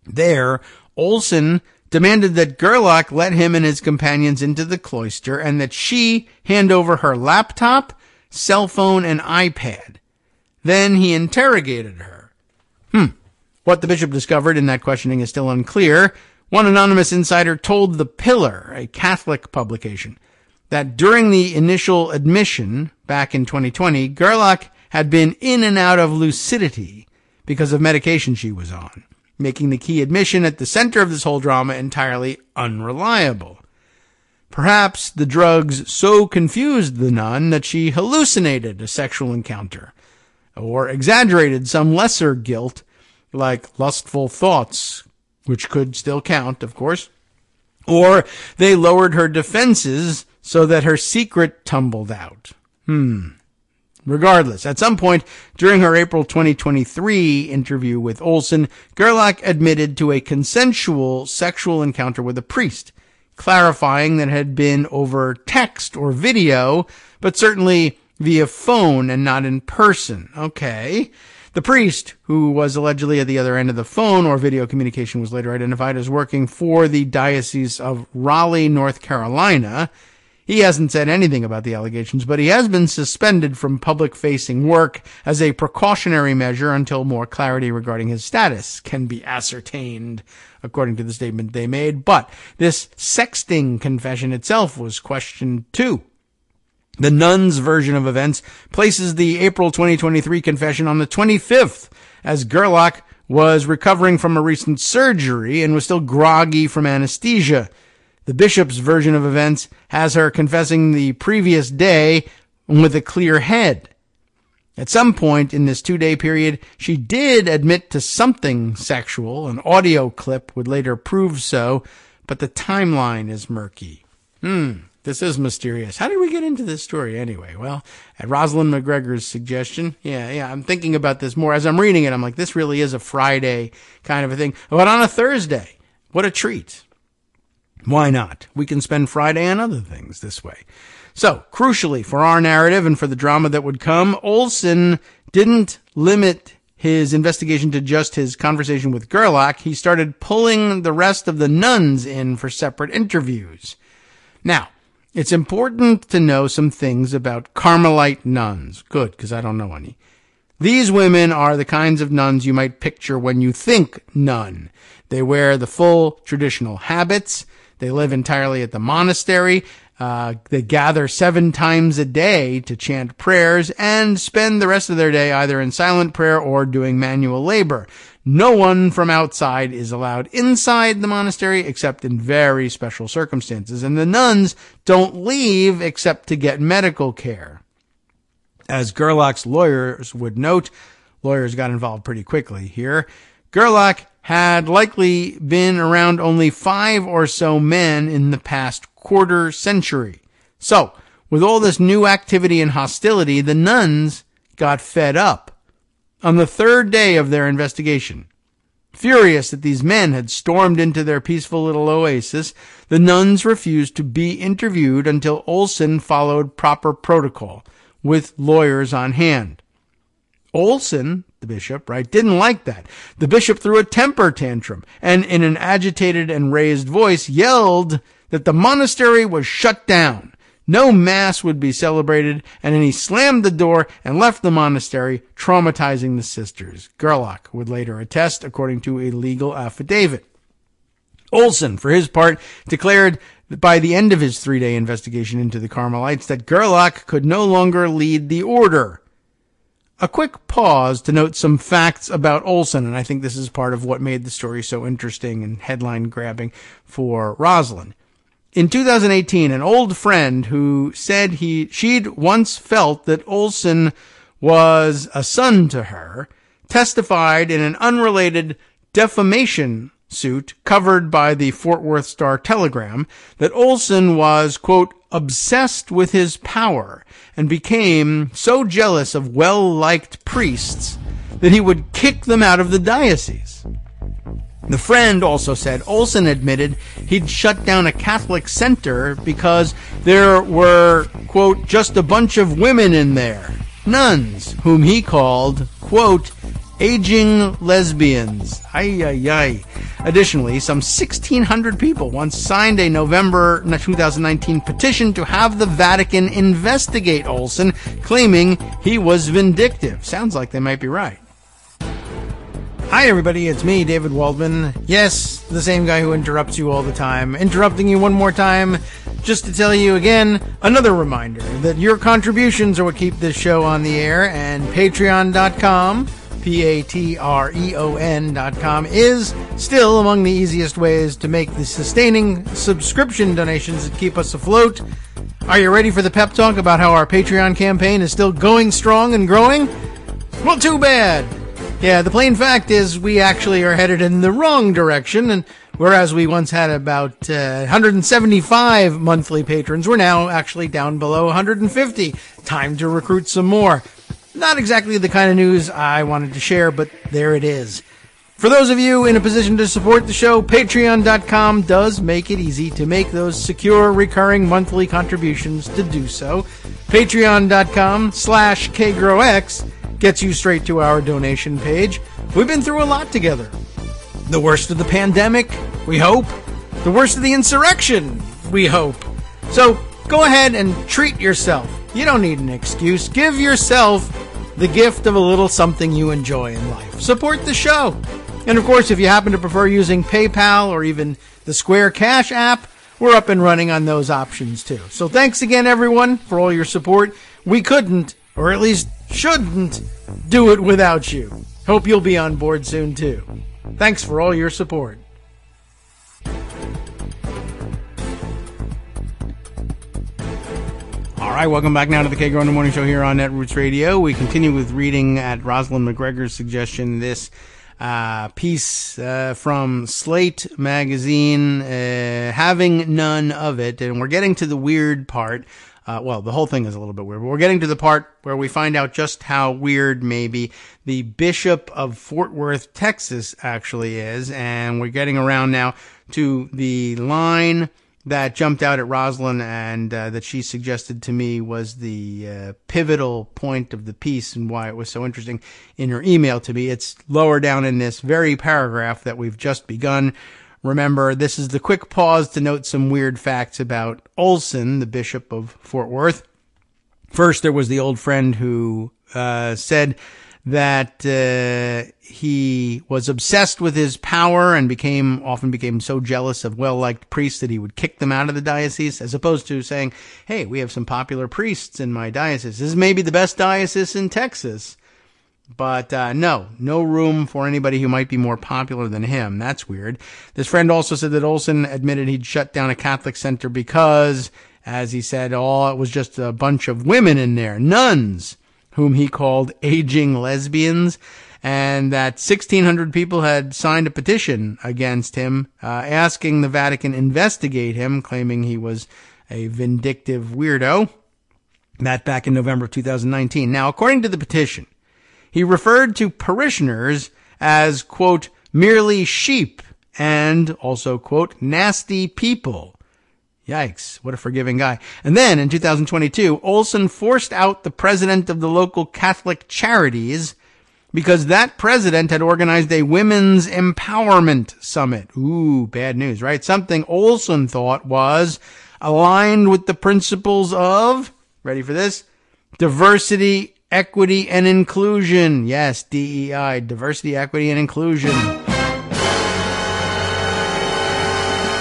There, Olson demanded that Gerlach let him and his companions into the cloister and that she hand over her laptop, cell phone, and iPad. Then he interrogated her. What the bishop discovered in that questioning is still unclear. One anonymous insider told The Pillar, a Catholic publication, that during the initial admission back in 2020, Gerlach had been in and out of lucidity because of medication she was on, making the key admission at the center of this whole drama entirely unreliable. Perhaps the drugs so confused the nun that she hallucinated a sexual encounter, or exaggerated some lesser guilt, like lustful thoughts, which could still count, of course, or they lowered her defenses so that her secret tumbled out. Regardless, at some point during her April 2023 interview with Olson, Gerlach admitted to a consensual sexual encounter with a priest, clarifying that it had been over text or video, but certainly via phone and not in person. Okay. The priest, who was allegedly at the other end of the phone or video communication, was later identified as working for the Diocese of Raleigh, North Carolina. He hasn't said anything about the allegations, but he has been suspended from public-facing work as a precautionary measure until more clarity regarding his status can be ascertained, according to the statement they made. But this sexting confession itself was questioned too. The nun's version of events places the April 2023 confession on the 25th, as Gerlach was recovering from a recent surgery and was still groggy from anesthesia. The bishop's version of events has her confessing the previous day with a clear head. At some point in this 2-day period, she did admit to something sexual. An audio clip would later prove so, but the timeline is murky. This is mysterious. How did we get into this story anyway? Well, at Rosalind McGregor's suggestion, I'm thinking about this more. As I'm reading it, I'm like, this really is a Friday kind of a thing. But on a Thursday, what a treat. Why not? We can spend Friday on other things this way. So, crucially, for our narrative and for the drama that would come, Olson didn't limit his investigation to just his conversation with Gerlach. He started pulling the rest of the nuns in for separate interviews. Now, it's important to know some things about Carmelite nuns. Good, because I don't know any. These women are the kinds of nuns you might picture when you think nun. They wear the full traditional habits. They live entirely at the monastery. They gather 7 times a day to chant prayers and spend the rest of their day either in silent prayer or doing manual labor. No one from outside is allowed inside the monastery except in very special circumstances, and the nuns don't leave except to get medical care. As Gerlach's lawyers would note, lawyers got involved pretty quickly here, Gerlach had likely been around only 5 or so men in the past quarter century. So, with all this new activity and hostility, the nuns got fed up. On the 3rd day of their investigation, furious that these men had stormed into their peaceful little oasis, the nuns refused to be interviewed until Olson followed proper protocol, with lawyers on hand. Olson, the bishop, didn't like that. The bishop threw a temper tantrum and, in an agitated and raised voice, yelled that the monastery was shut down. No mass would be celebrated, and then he slammed the door and left the monastery, traumatizing the sisters. Gerlach would later attest, according to a legal affidavit. Olson, for his part, declared that by the end of his 3-day investigation into the Carmelites that Gerlach could no longer lead the order. A quick pause to note some facts about Olson, and I think this is part of what made the story so interesting and headline-grabbing for Rosalind. In 2018, an old friend who said she'd once felt that Olson was a son to her, testified in an unrelated defamation suit covered by the Fort Worth Star-Telegram that Olson was, quote, obsessed with his power and became so jealous of well-liked priests that he would kick them out of the diocese. The friend also said Olson admitted he'd shut down a Catholic center because there were, quote, just a bunch of women in there, nuns, whom he called, quote, aging lesbians. Ay, ay, ay. Additionally, some 1,600 people once signed a November 2019 petition to have the Vatican investigate Olson, claiming he was vindictive. Sounds like they might be right. Hi, everybody. It's me, David Waldman. Yes, the same guy who interrupts you all the time. Interrupting you one more time just to tell you again, another reminder that your contributions are what keep this show on the air, and Patreon.com, Patreon.com, is still among the easiest ways to make the sustaining subscription donations that keep us afloat. Are you ready for the pep talk about how our Patreon campaign is still going strong and growing? Well, too bad. Yeah, the plain fact is we actually are headed in the wrong direction, and whereas we once had about 175 monthly patrons, we're now actually down below 150. Time to recruit some more. Not exactly the kind of news I wanted to share, but there it is. For those of you in a position to support the show, Patreon.com does make it easy to make those secure, recurring monthly contributions to do so. Patreon.com/KagroX gets you straight to our donation page. We've been through a lot together. The worst of the pandemic, we hope. The worst of the insurrection, we hope. So go ahead and treat yourself. You don't need an excuse. Give yourself the gift of a little something you enjoy in life. Support the show. And of course, if you happen to prefer using PayPal or even the Square Cash app, we're up and running on those options too. So thanks again, everyone, for all your support. We couldn't, or at least shouldn't, do it without you. Hope you'll be on board soon too. Thanks for all your support. All right, welcome back now to the Kagro in the Morning Show here on Netroots Radio. We continue with reading at Rosalind McGregor's suggestion this piece from Slate magazine, having none of it, and we're getting to the weird part. Well, the whole thing is a little bit weird, but we're getting to the part where we find out just how weird maybe the Bishop of Fort Worth, Texas actually is, and we're getting around now to the line that jumped out at Rosalind and that she suggested to me was the pivotal point of the piece and why it was so interesting in her email to me. It's lower down in this very paragraph that we've just begun. Remember, this is the quick pause to note some weird facts about Olson, the Bishop of Fort Worth. First, there was the old friend who said that he was obsessed with his power and often became so jealous of well-liked priests that he would kick them out of the diocese, as opposed to saying, hey, we have some popular priests in my diocese. This is maybe the best diocese in Texas. But no room for anybody who might be more popular than him. That's weird. This friend also said that Olson admitted he'd shut down a Catholic center because, as he said, it was just a bunch of women in there, nuns, whom he called aging lesbians, and that 1,600 people had signed a petition against him, asking the Vatican investigate him, claiming he was a vindictive weirdo. That back in November of 2019. Now, according to the petition, he referred to parishioners as, quote, merely sheep and also, quote, nasty people. Yikes, what a forgiving guy. And then in 2022, Olson forced out the president of the local Catholic Charities because that president had organized a women's empowerment summit. Ooh, bad news, right? Something Olson thought was aligned with the principles of, ready for this, diversity, equity, and inclusion. Yes, DEI, diversity, equity, and inclusion.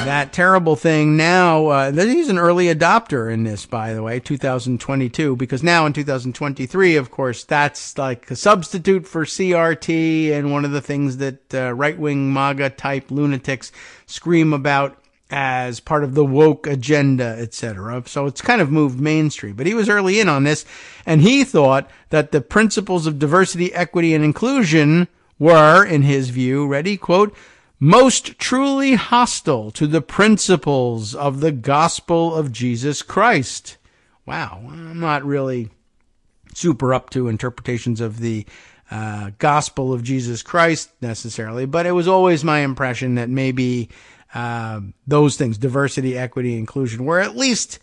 That terrible thing now, he's an early adopter in this, by the way, 2022, because now in 2023, of course, that's like a substitute for CRT and one of the things that right-wing MAGA-type lunatics scream about as part of the woke agenda, etc. So it's kind of moved mainstream. But he was early in on this, and he thought that the principles of diversity, equity, and inclusion were, in his view, ready, quote, most truly hostile to the principles of the gospel of Jesus Christ. Wow, I'm not really super up to interpretations of the gospel of Jesus Christ necessarily, but it was always my impression that maybe those things, diversity, equity, inclusion, were at least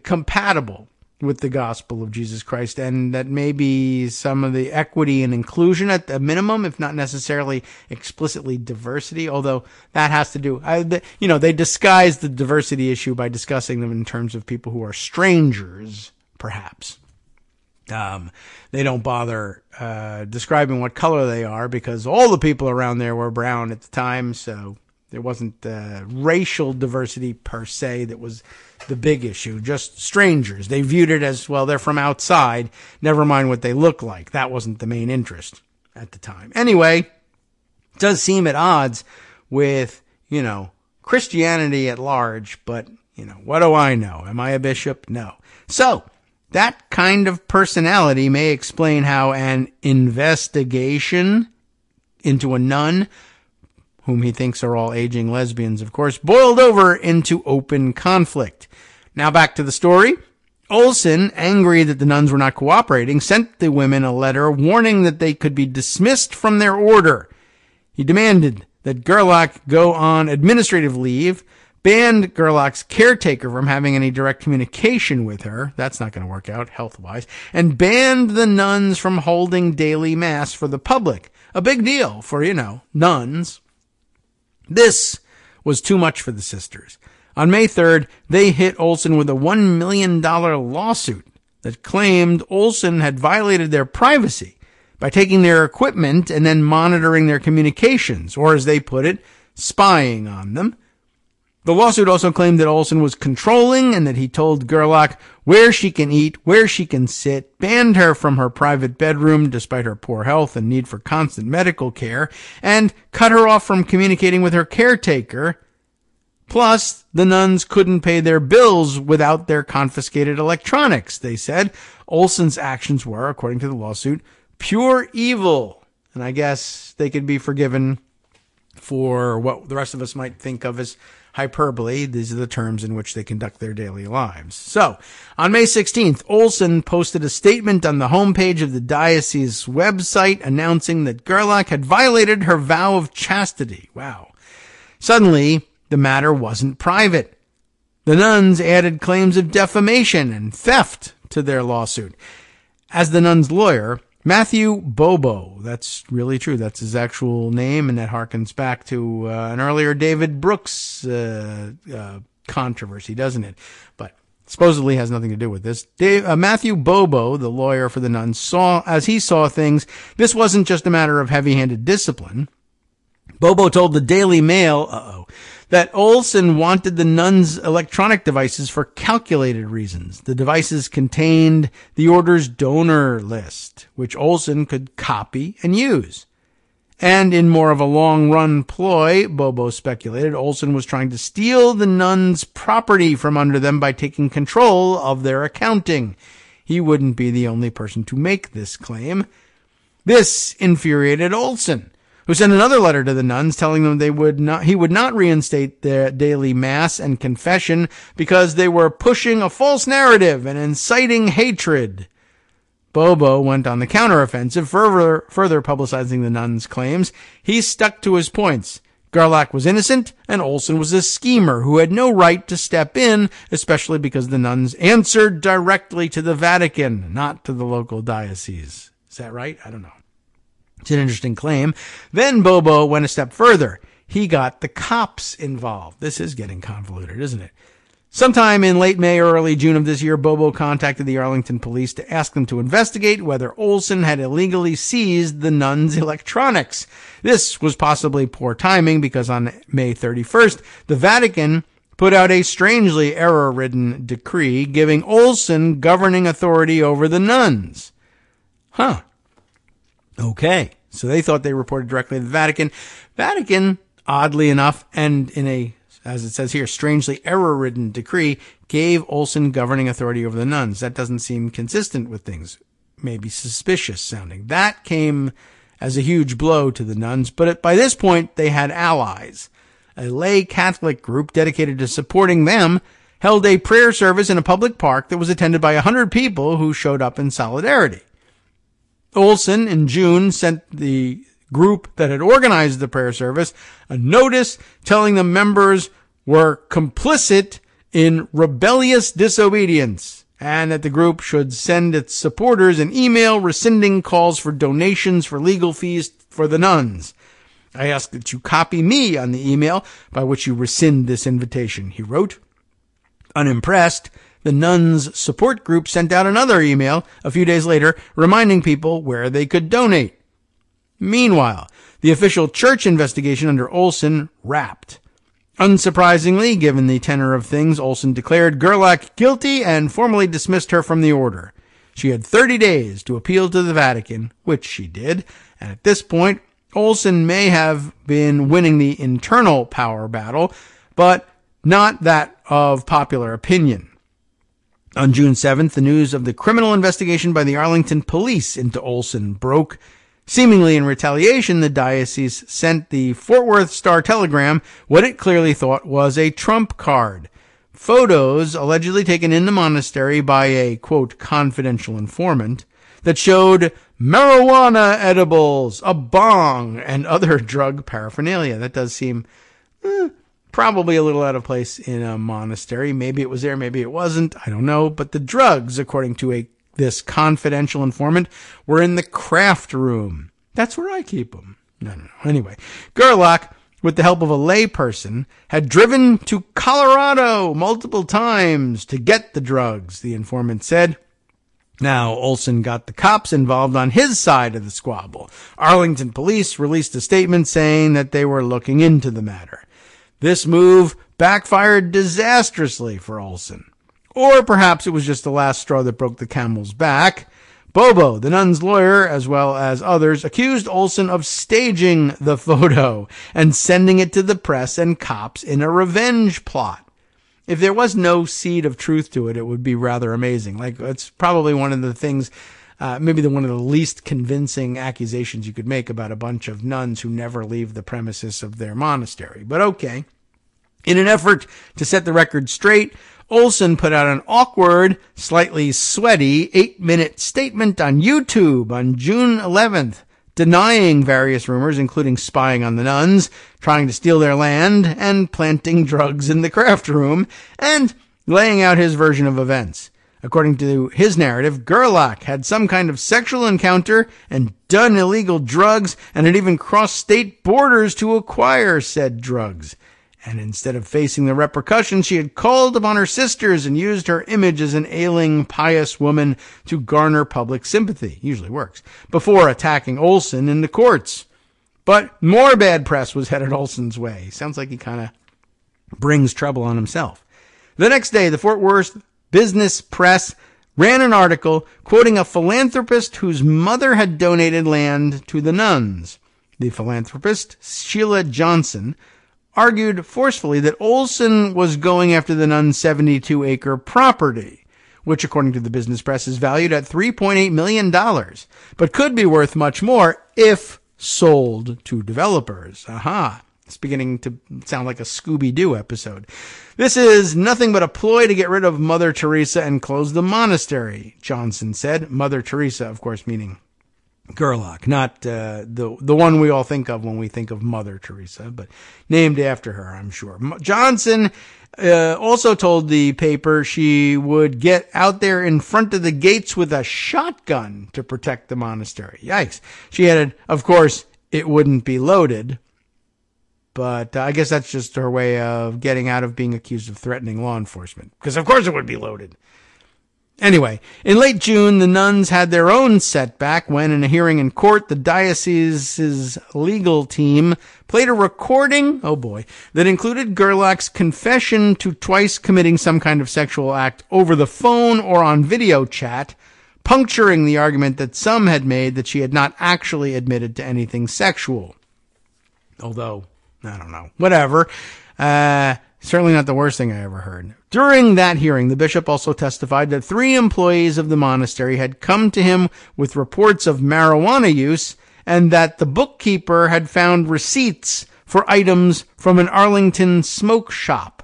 compatible with the gospel of Jesus Christ, and that maybe some of the equity and inclusion at the minimum, if not necessarily explicitly diversity, although that has to do, they disguise the diversity issue by discussing them in terms of people who are strangers, perhaps. They don't bother describing what color they are because all the people around there were brown at the time, so there wasn't racial diversity per se that was the big issue, just strangers. They viewed it as, well, they're from outside, never mind what they look like. That wasn't the main interest at the time. Anyway, it does seem at odds with, Christianity at large, but, what do I know? Am I a bishop? No. So, that kind of personality may explain how an investigation into a nun, whom he thinks are all aging lesbians, of course, boiled over into open conflict. Now back to the story. Olson, angry that the nuns were not cooperating, sent the women a letter warning that they could be dismissed from their order. He demanded that Gerlach go on administrative leave, banned Gerlach's caretaker from having any direct communication with her. That's not going to work out health-wise. And banned the nuns from holding daily mass for the public. A big deal for, nuns. This was too much for the sisters. On May 3rd, they hit Olson with a $1 million lawsuit that claimed Olson had violated their privacy by taking their equipment and then monitoring their communications, or as they put it, spying on them. The lawsuit also claimed that Olson was controlling and that he told Gerlach where she can eat, where she can sit, banned her from her private bedroom despite her poor health and need for constant medical care, and cut her off from communicating with her caretaker. Plus, the nuns couldn't pay their bills without their confiscated electronics, they said. Olson's actions were, according to the lawsuit, pure evil. And I guess they could be forgiven for what the rest of us might think of as hyperbole. These are the terms in which they conduct their daily lives. So, on May 16th, Olson posted a statement on the homepage of the diocese website announcing that Gerlach had violated her vow of chastity. Wow. Suddenly, the matter wasn't private. The nuns added claims of defamation and theft to their lawsuit. As the nuns' lawyer, Matthew Bobo, that's really true, that's his actual name, and that harkens back to an earlier David Brooks controversy, doesn't it? But supposedly has nothing to do with this. Matthew Bobo, the lawyer for the nuns, as he saw things, this wasn't just a matter of heavy-handed discipline. Bobo told the Daily Mail, that Olson wanted the nuns' electronic devices for calculated reasons. The devices contained the order's donor list, which Olson could copy and use. And in more of a long-run ploy, Bobo speculated, Olson was trying to steal the nuns' property from under them by taking control of their accounting. He wouldn't be the only person to make this claim. This infuriated Olson, who sent another letter to the nuns telling them he would not reinstate their daily mass and confession because they were pushing a false narrative and inciting hatred. Bobo went on the counteroffensive, further publicizing the nuns' claims. He stuck to his points. Gerlach was innocent, and Olson was a schemer who had no right to step in, especially because the nuns answered directly to the Vatican, not to the local diocese. Is that right? I don't know. It's an interesting claim. Then Bobo went a step further. He got the cops involved. This is getting convoluted, isn't it? Sometime in late May or early June of this year, Bobo contacted the Arlington police to ask them to investigate whether Olson had illegally seized the nuns' electronics. This was possibly poor timing because on May 31st, the Vatican put out a strangely error-ridden decree giving Olson governing authority over the nuns. Huh. Okay, so they thought they reported directly to the Vatican. Vatican, oddly enough, and in a as it says here, strangely error-ridden decree gave Olson governing authority over the nuns. That doesn't seem consistent with things. Maybe suspicious sounding. That came as a huge blow to the nuns, but by this point they had allies. A lay Catholic group dedicated to supporting them held a prayer service in a public park that was attended by 100 people who showed up in solidarity. Olson, in June, sent the group that had organized the prayer service a notice telling the members were complicit in rebellious disobedience and that the group should send its supporters an email rescinding calls for donations for legal fees for the nuns. I ask that you copy me on the email by which you rescind this invitation, he wrote. Unimpressed, the nuns' support group sent out another email a few days later reminding people where they could donate. Meanwhile, the official church investigation under Olson wrapped. Unsurprisingly, given the tenor of things, Olson declared Gerlach guilty and formally dismissed her from the order. She had 30 days to appeal to the Vatican, which she did, and at this point, Olson may have been winning the internal power battle, but not that of popular opinion. On June 7th, the news of the criminal investigation by the Arlington police into Olson broke. Seemingly in retaliation, the diocese sent the Fort Worth Star-Telegram what it clearly thought was a trump card. Photos allegedly taken in the monastery by a, quote, confidential informant that showed marijuana edibles, a bong, and other drug paraphernalia. That does seem probably a little out of place in a monastery. Maybe it was there, maybe it wasn't. I don't know. But the drugs, according to this confidential informant, were in the craft room. That's where I keep them. No. Anyway, Gerlach, with the help of a layperson, had driven to Colorado multiple times to get the drugs, the informant said. Now, Olson got the cops involved on his side of the squabble. Arlington police released a statement saying that they were looking into the matter. This move backfired disastrously for Olson. Or perhaps it was just the last straw that broke the camel's back. Bobo, the nun's lawyer, as well as others, accused Olson of staging the photo and sending it to the press and cops in a revenge plot. If there was no seed of truth to it, it would be rather amazing. Like, it's probably one of the things, maybe one of the least convincing accusations you could make about a bunch of nuns who never leave the premises of their monastery. But okay. In an effort to set the record straight, Olson put out an awkward, slightly sweaty 8-minute statement on YouTube on June 11th, denying various rumors, including spying on the nuns, trying to steal their land, and planting drugs in the craft room, and laying out his version of events. According to his narrative, Gerlach had some kind of sexual encounter and done illegal drugs and had even crossed state borders to acquire said drugs. And instead of facing the repercussions, she had called upon her sisters and used her image as an ailing, pious woman to garner public sympathy. Usually works. Before attacking Olson in the courts. But more bad press was headed Olson's way. Sounds like he kind of brings trouble on himself. The next day, the Fort Worth Business Press ran an article quoting a philanthropist whose mother had donated land to the nuns. The philanthropist, Sheila Johnson, argued forcefully that Olson was going after the nuns' 72-acre property, which, according to the business press, is valued at $3.8 million, but could be worth much more if sold to developers. Aha. It's beginning to sound like a Scooby-Doo episode. This is nothing but a ploy to get rid of Mother Teresa and close the monastery, Johnson said. Mother Teresa, of course, meaning Gerlach, not the one we all think of when we think of Mother Teresa, but named after her, I'm sure. Johnson also told the paper she would get out there in front of the gates with a shotgun to protect the monastery. Yikes. She added, of course, it wouldn't be loaded, but I guess that's just her way of getting out of being accused of threatening law enforcement, because of course it would be loaded. Anyway, in late June, the nuns had their own setback when, in a hearing in court, the diocese's legal team played a recording, that included Gerlach's confession to twice committing some kind of sexual act over the phone or on video chat, puncturing the argument that some had made that she had not actually admitted to anything sexual. Although, I don't know, whatever. certainly not the worst thing I ever heard. During that hearing, the bishop also testified that 3 employees of the monastery had come to him with reports of marijuana use, and that the bookkeeper had found receipts for items from an Arlington smoke shop.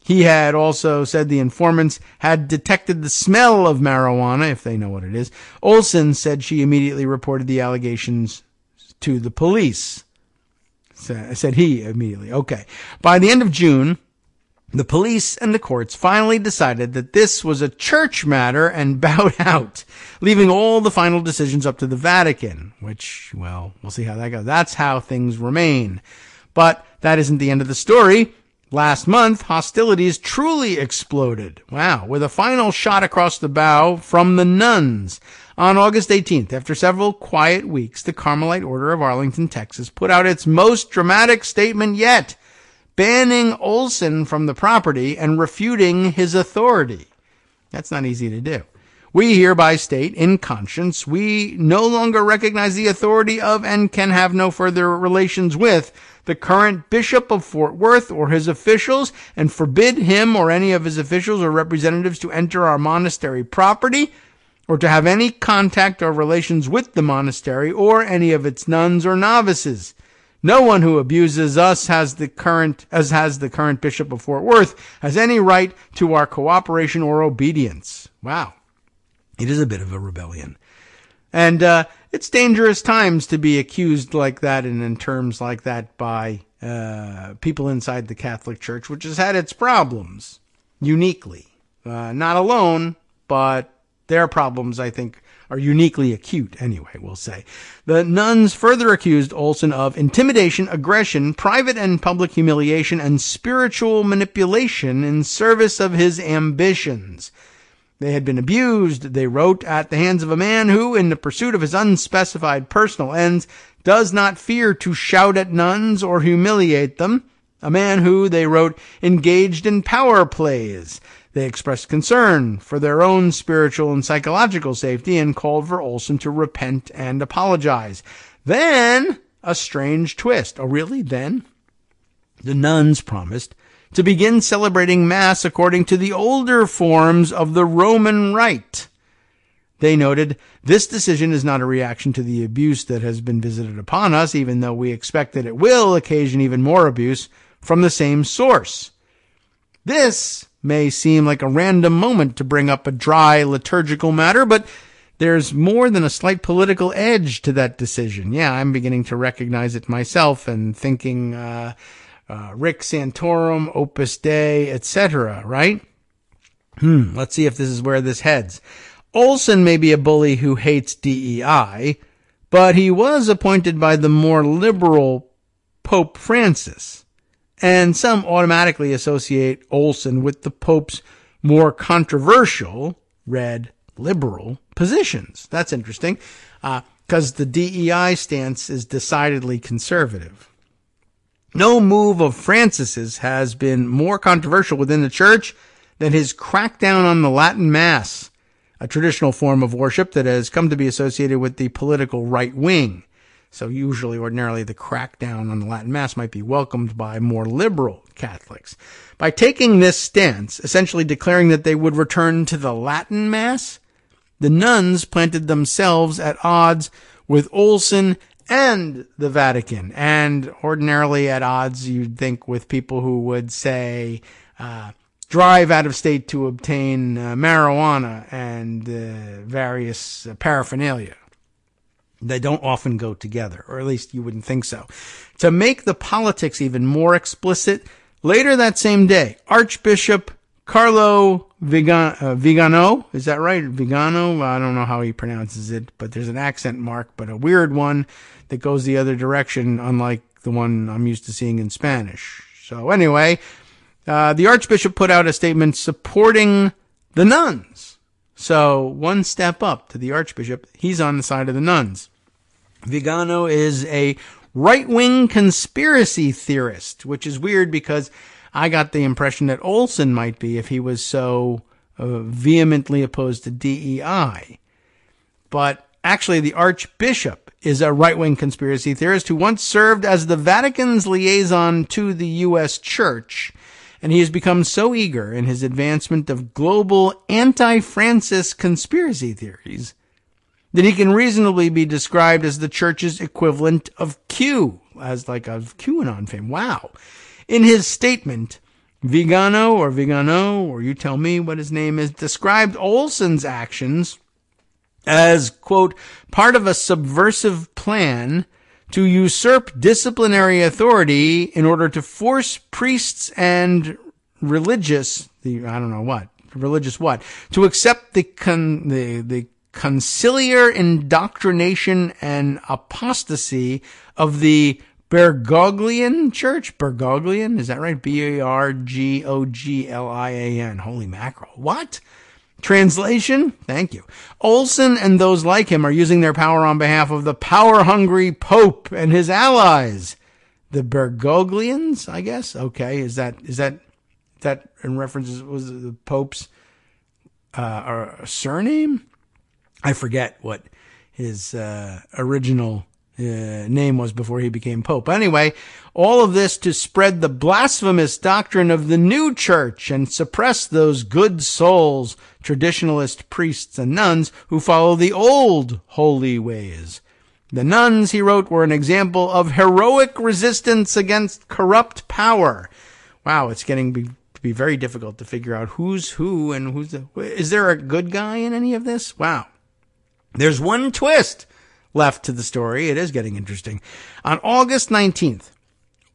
He had also said the informants had detected the smell of marijuana, if they know what it is. Olson said she immediately reported the allegations to the police. Said he immediately. Okay. By the end of June, the police and the courts finally decided that this was a church matter and bowed out, leaving all the final decisions up to the Vatican, which, well, we'll see how that goes. That's how things remain. But that isn't the end of the story. Last month, hostilities truly exploded. Wow, with a final shot across the bow from the nuns. On August 18th, after several quiet weeks, the Carmelite Order of Arlington, Texas, put out its most dramatic statement yet, banning Olson from the property and refuting his authority. That's not easy to do. We hereby state, in conscience, we no longer recognize the authority of and can have no further relations with the current Bishop of Fort Worth or his officials, and forbid him or any of his officials or representatives to enter our monastery property or to have any contact or relations with the monastery or any of its nuns or novices. No one who abuses us as has the current Bishop of Fort Worth has any right to our cooperation or obedience. Wow. It is a bit of a rebellion. And it's dangerous times to be accused like that and in terms like that by people inside the Catholic Church, which has had its problems, uniquely. Not alone, but their problems, I think, are uniquely acute, anyway, we'll say. The nuns further accused Olson of intimidation, aggression, private and public humiliation, and spiritual manipulation in service of his ambitions. They had been abused, they wrote, at the hands of a man who, in the pursuit of his unspecified personal ends, does not fear to shout at nuns or humiliate them. A man who, they wrote, engaged in power plays. They expressed concern for their own spiritual and psychological safety and called for Olson to repent and apologize. Then, a strange twist. Oh, really? Then? The nuns promised to begin celebrating Mass according to the older forms of the Roman Rite. They noted, this decision is not a reaction to the abuse that has been visited upon us, even though we expect that it will occasion even more abuse from the same source. This may seem like a random moment to bring up a dry liturgical matter, but there's more than a slight political edge to that decision. Yeah, I'm beginning to recognize it myself and thinking, Rick Santorum, Opus Dei, etc., right? Let's see if this is where this heads. Olson may be a bully who hates DEI, but he was appointed by the more liberal Pope Francis, and some automatically associate Olson with the Pope's more controversial, red, liberal positions. That's interesting, because the DEI stance is decidedly conservative. No move of Francis's has been more controversial within the church than his crackdown on the Latin Mass, a traditional form of worship that has come to be associated with the political right wing. So usually, ordinarily, the crackdown on the Latin Mass might be welcomed by more liberal Catholics. By taking this stance, essentially declaring that they would return to the Latin Mass, the nuns planted themselves at odds with Olson and the Vatican, and ordinarily at odds, you'd think, with people who would say, drive out of state to obtain marijuana and various paraphernalia. They don't often go together, or at least you wouldn't think so. To make the politics even more explicit, later that same day, Archbishop Carlo Vigano, is that right? Vigano? I don't know how he pronounces it, but there's an accent mark, but a weird one that goes the other direction, unlike the one I'm used to seeing in Spanish. So anyway, the Archbishop put out a statement supporting the nuns. So one step up to the Archbishop, he's on the side of the nuns. Vigano is a right-wing conspiracy theorist, which is weird because I got the impression that Olson might be if he was so vehemently opposed to DEI. But actually, the Archbishop is a right-wing conspiracy theorist who once served as the Vatican's liaison to the U.S. Church and he has become so eager in his advancement of global anti-Francis conspiracy theories that he can reasonably be described as the church's equivalent of Q, as like of QAnon fame. Wow. In his statement, Vigano, or you tell me what his name is, described Olson's actions as, quote, part of a subversive plan to usurp disciplinary authority in order to force priests and religious to accept the conciliar indoctrination and apostasy of the Bergoglian Church. Bergoglian, is that right? Bergoglian. Holy mackerel. What? Translation? Thank you. Olson and those like him are using their power on behalf of the power-hungry Pope and his allies. The Bergoglians, I guess? Okay, is that in reference, was it the Pope's surname? I forget what his original name was before he became Pope. Anyway, all of this to spread the blasphemous doctrine of the new church and suppress those good souls, traditionalist priests and nuns who follow the old holy ways. The nuns, he wrote, were an example of heroic resistance against corrupt power. Wow, it's getting to be very difficult to figure out who's who and is there a good guy in any of this? Wow. There's one twist left to the story. It is getting interesting. On August 19th,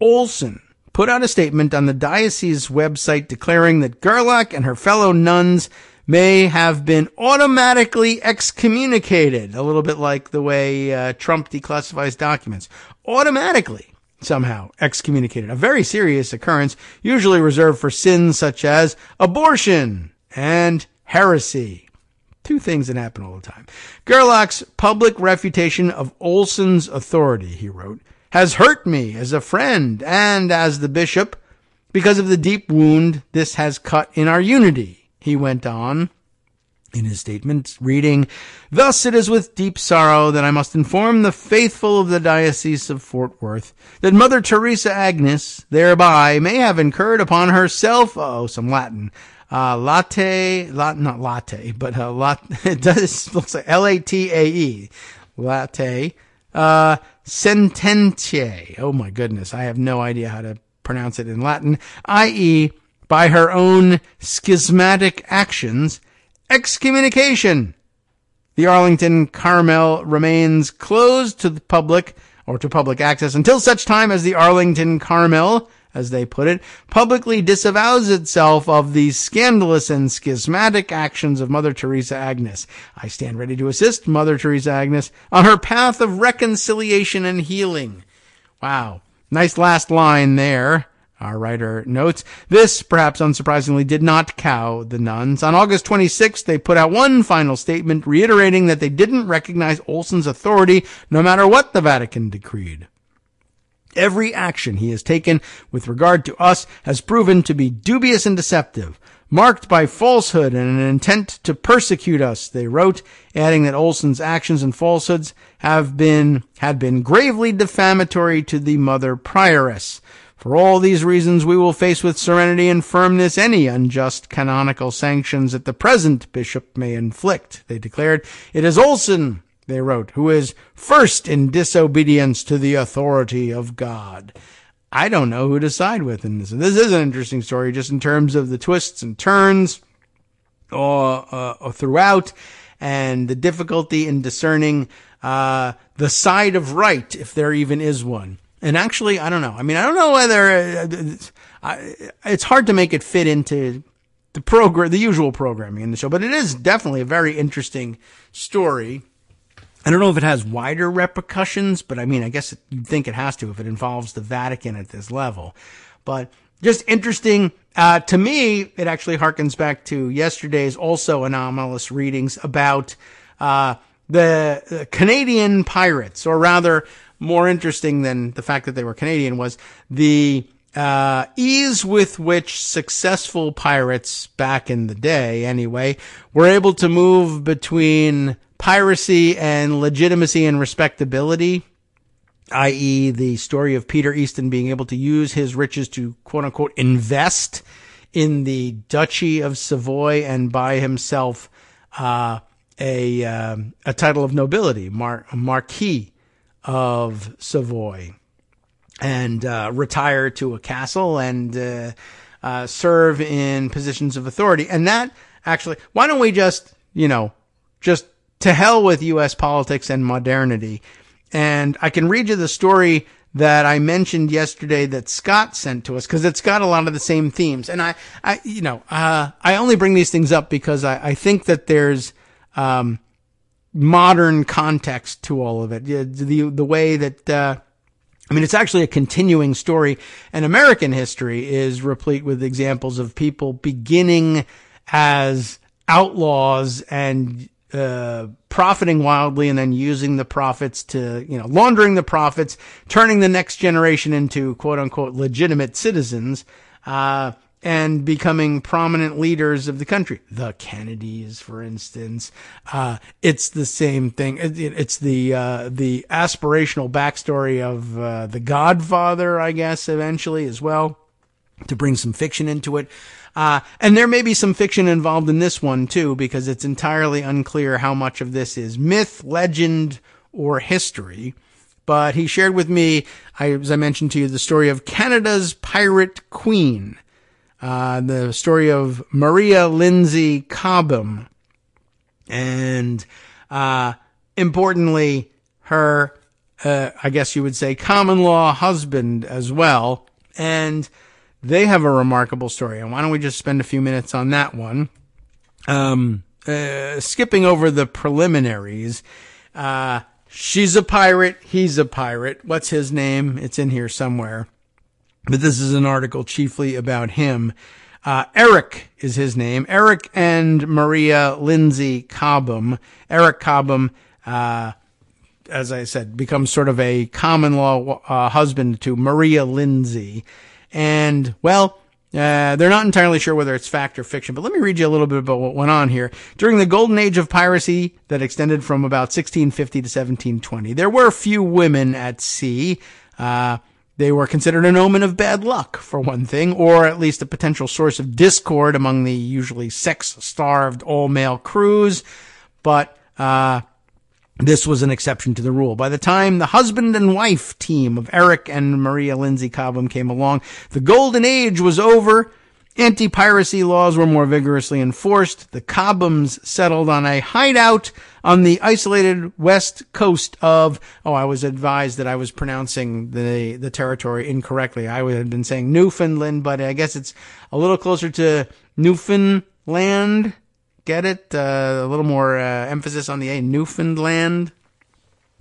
Olson put out a statement on the diocese website declaring that Gerlach and her fellow nuns may have been automatically excommunicated, a little bit like the way Trump declassifies documents. Automatically, somehow, excommunicated. A very serious occurrence, usually reserved for sins such as abortion and heresy. Two things that happen all the time. Gerlach's public refutation of Olson's authority, he wrote, has hurt me as a friend and as the bishop because of the deep wound this has cut in our unity. He went on in his statement, reading, thus it is with deep sorrow that I must inform the faithful of the Diocese of Fort Worth that Mother Teresa Agnes thereby may have incurred upon herself, some Latin, it does look like Latae, latte, sententiae. Oh my goodness, I have no idea how to pronounce it in Latin, i.e., by her own schismatic actions, excommunication. The Arlington Carmel remains closed to the public, or to public access, until such time as the Arlington Carmel, as they put it, publicly disavows itself of the scandalous and schismatic actions of Mother Teresa Agnes. I stand ready to assist Mother Teresa Agnes on her path of reconciliation and healing. Wow. Nice last line there. Our writer notes, this, perhaps unsurprisingly, did not cow the nuns. On August 26th, they put out one final statement reiterating that they didn't recognize Olson's authority no matter what the Vatican decreed. Every action he has taken with regard to us has proven to be dubious and deceptive, marked by falsehood and an intent to persecute us, they wrote, adding that Olson's actions and falsehoods had been gravely defamatory to the Mother Prioress. For all these reasons, we will face with serenity and firmness any unjust canonical sanctions that the present bishop may inflict, they declared. It is Olson, they wrote, who is first in disobedience to the authority of God. I don't know who to side with in this. This is an interesting story just in terms of the twists and turns throughout and the difficulty in discerning the side of right, if there even is one. And actually, I don't know. I mean, I don't know whether it's hard to make it fit into the usual programming in the show, but it is definitely a very interesting story. I don't know if it has wider repercussions, but I mean, I guess you'd think it has to if it involves the Vatican at this level. But just interesting. To me, it actually harkens back to yesterday's also anomalous readings about the Canadian pirates, or rather, more interesting than the fact that they were Canadian was the ease with which successful pirates back in the day, anyway, were able to move between piracy and legitimacy and respectability. i.e. the story of Peter Easton being able to use his riches to quote-unquote invest in the Duchy of Savoy and buy himself a title of nobility, Marquis of Savoy, and retire to a castle and serve in positions of authority. And that actually, why don't we just to hell with U.S. politics and modernity. And I can read you the story that I mentioned yesterday that Scott sent to us, because it's got a lot of the same themes. And I only bring these things up because I think that there's modern context to all of it. The way that it's actually a continuing story, and American history is replete with examples of people beginning as outlaws and profiting wildly, and then using the profits to, laundering the profits, turning the next generation into quote unquote legitimate citizens, and becoming prominent leaders of the country. The Kennedys, for instance. It's the same thing. It's the aspirational backstory of, The Godfather, I guess, eventually as well, to bring some fiction into it. And there may be some fiction involved in this one too, because it's entirely unclear how much of this is myth, legend, or history. But he shared with me, as I mentioned to you, the story of Canada's Pirate Queen, the story of Maria Lindsay Cobham, and importantly, her, I guess you would say, common law husband as well. And they have a remarkable story, and why don't we just spend a few minutes on that one? Skipping over the preliminaries, she's a pirate, he's a pirate. What's his name? It's in here somewhere, but this is an article chiefly about him. Eric is his name. Eric and Maria Lindsay Cobham. Eric Cobham, as I said, becomes sort of a common law husband to Maria Lindsay. And, well, they're not entirely sure whether it's fact or fiction, but let me read you a little bit about what went on here. During the golden age of piracy that extended from about 1650 to 1720, there were few women at sea. They were considered an omen of bad luck, for one thing, or at least a potential source of discord among the usually sex-starved all-male crews. But, this was an exception to the rule. By the time the husband and wife team of Eric and Maria Lindsay Cobham came along, the golden age was over. Anti-piracy laws were more vigorously enforced. The Cobhams settled on a hideout on the isolated west coast of, I was advised that I was pronouncing the territory incorrectly. I had been saying Newfoundland, but I guess it's a little closer to Newfoundland. Get it? A little more emphasis on the A, Newfoundland.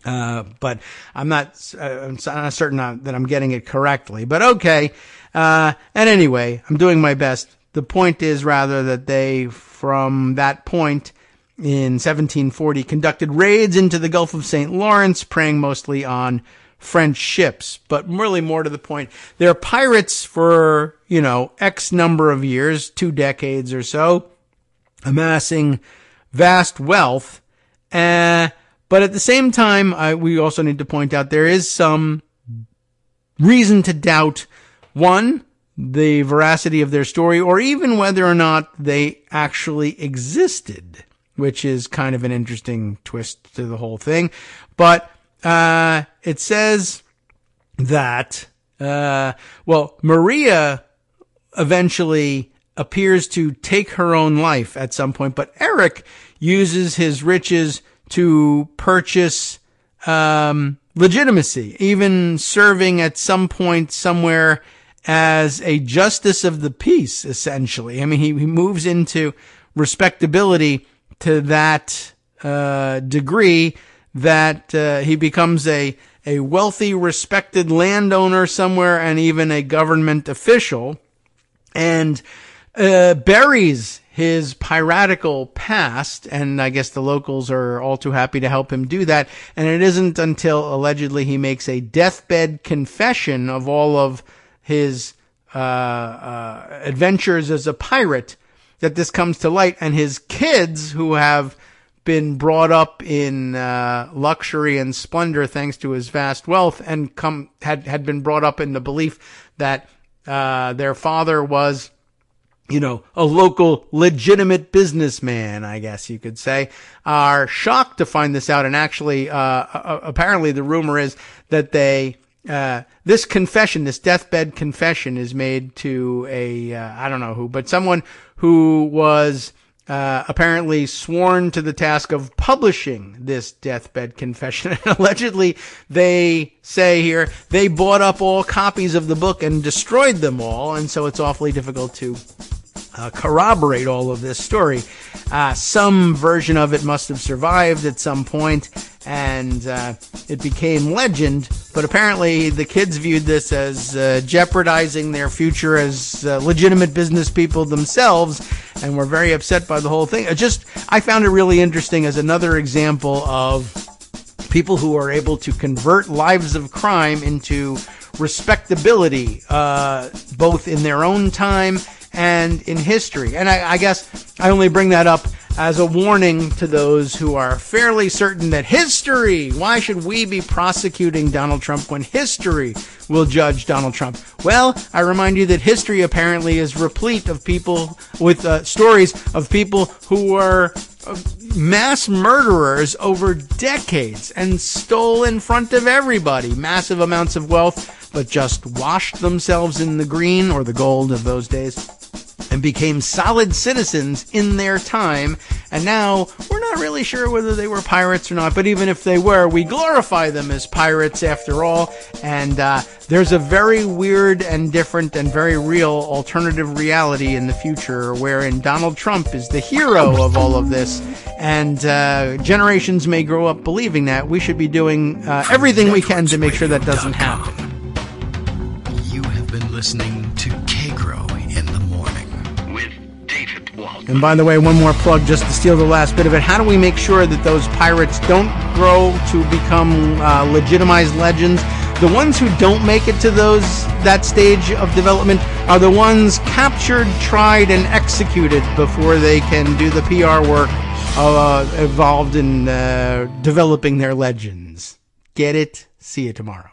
But I'm not certain that I'm getting it correctly. But okay. And anyway, I'm doing my best. The point is rather that they, from that point in 1740, conducted raids into the Gulf of St. Lawrence, preying mostly on French ships. But really more to the point, they're pirates for, X number of years, 2 decades or so, amassing vast wealth. But at the same time, we also need to point out there is some reason to doubt, one, the veracity of their story, or even whether or not they actually existed, which is kind of an interesting twist to the whole thing. But it says that, Maria eventually appears to take her own life at some point, but Eric uses his riches to purchase legitimacy, even serving at some point somewhere as a justice of the peace, essentially. I mean, he moves into respectability to that degree that he becomes a wealthy, respected landowner somewhere, and even a government official, and buries his piratical past, and I guess the locals are all too happy to help him do that. And it isn't until allegedly he makes a deathbed confession of all of his adventures as a pirate that this comes to light, and his kids, who have been brought up in luxury and splendor thanks to his vast wealth, and had been brought up in the belief that their father was, a local legitimate businessman, I guess you could say, are shocked to find this out. And actually, apparently the rumor is that this confession, this deathbed confession, is made to I don't know who, but someone who was apparently sworn to the task of publishing this deathbed confession. And allegedly, they say here, they bought up all copies of the book and destroyed them all. And so it's awfully difficult to corroborate all of this story. Some version of it must have survived at some point, and it became legend. But apparently the kids viewed this as jeopardizing their future as legitimate business people themselves, and were very upset by the whole thing. I found it really interesting as another example of people who are able to convert lives of crime into respectability, both in their own time and in history. And I guess I only bring that up as a warning to those who are fairly certain that history, why should we be prosecuting Donald Trump when history will judge Donald Trump? Well, I remind you that history apparently is replete of people with stories of people who were mass murderers over decades and stole in front of everybody massive amounts of wealth, but just washed themselves in the green or the gold of those days and became solid citizens in their time. And now we're not really sure whether they were pirates or not, but even if they were, we glorify them as pirates after all. And there's a very weird and different and very real alternative reality in the future wherein Donald Trump is the hero of all of this. And generations may grow up believing that. We should be doing everything we can to make sure that doesn't happen. You have been listening to Kagro in the morning with David Waldman. And by the way, one more plug just to steal the last bit of it. How do we make sure that those pirates don't grow to become legitimized legends? The ones who don't make it to that stage of development are the ones captured, tried, and executed before they can do the PR work involved in developing their legends. Get it? See you tomorrow.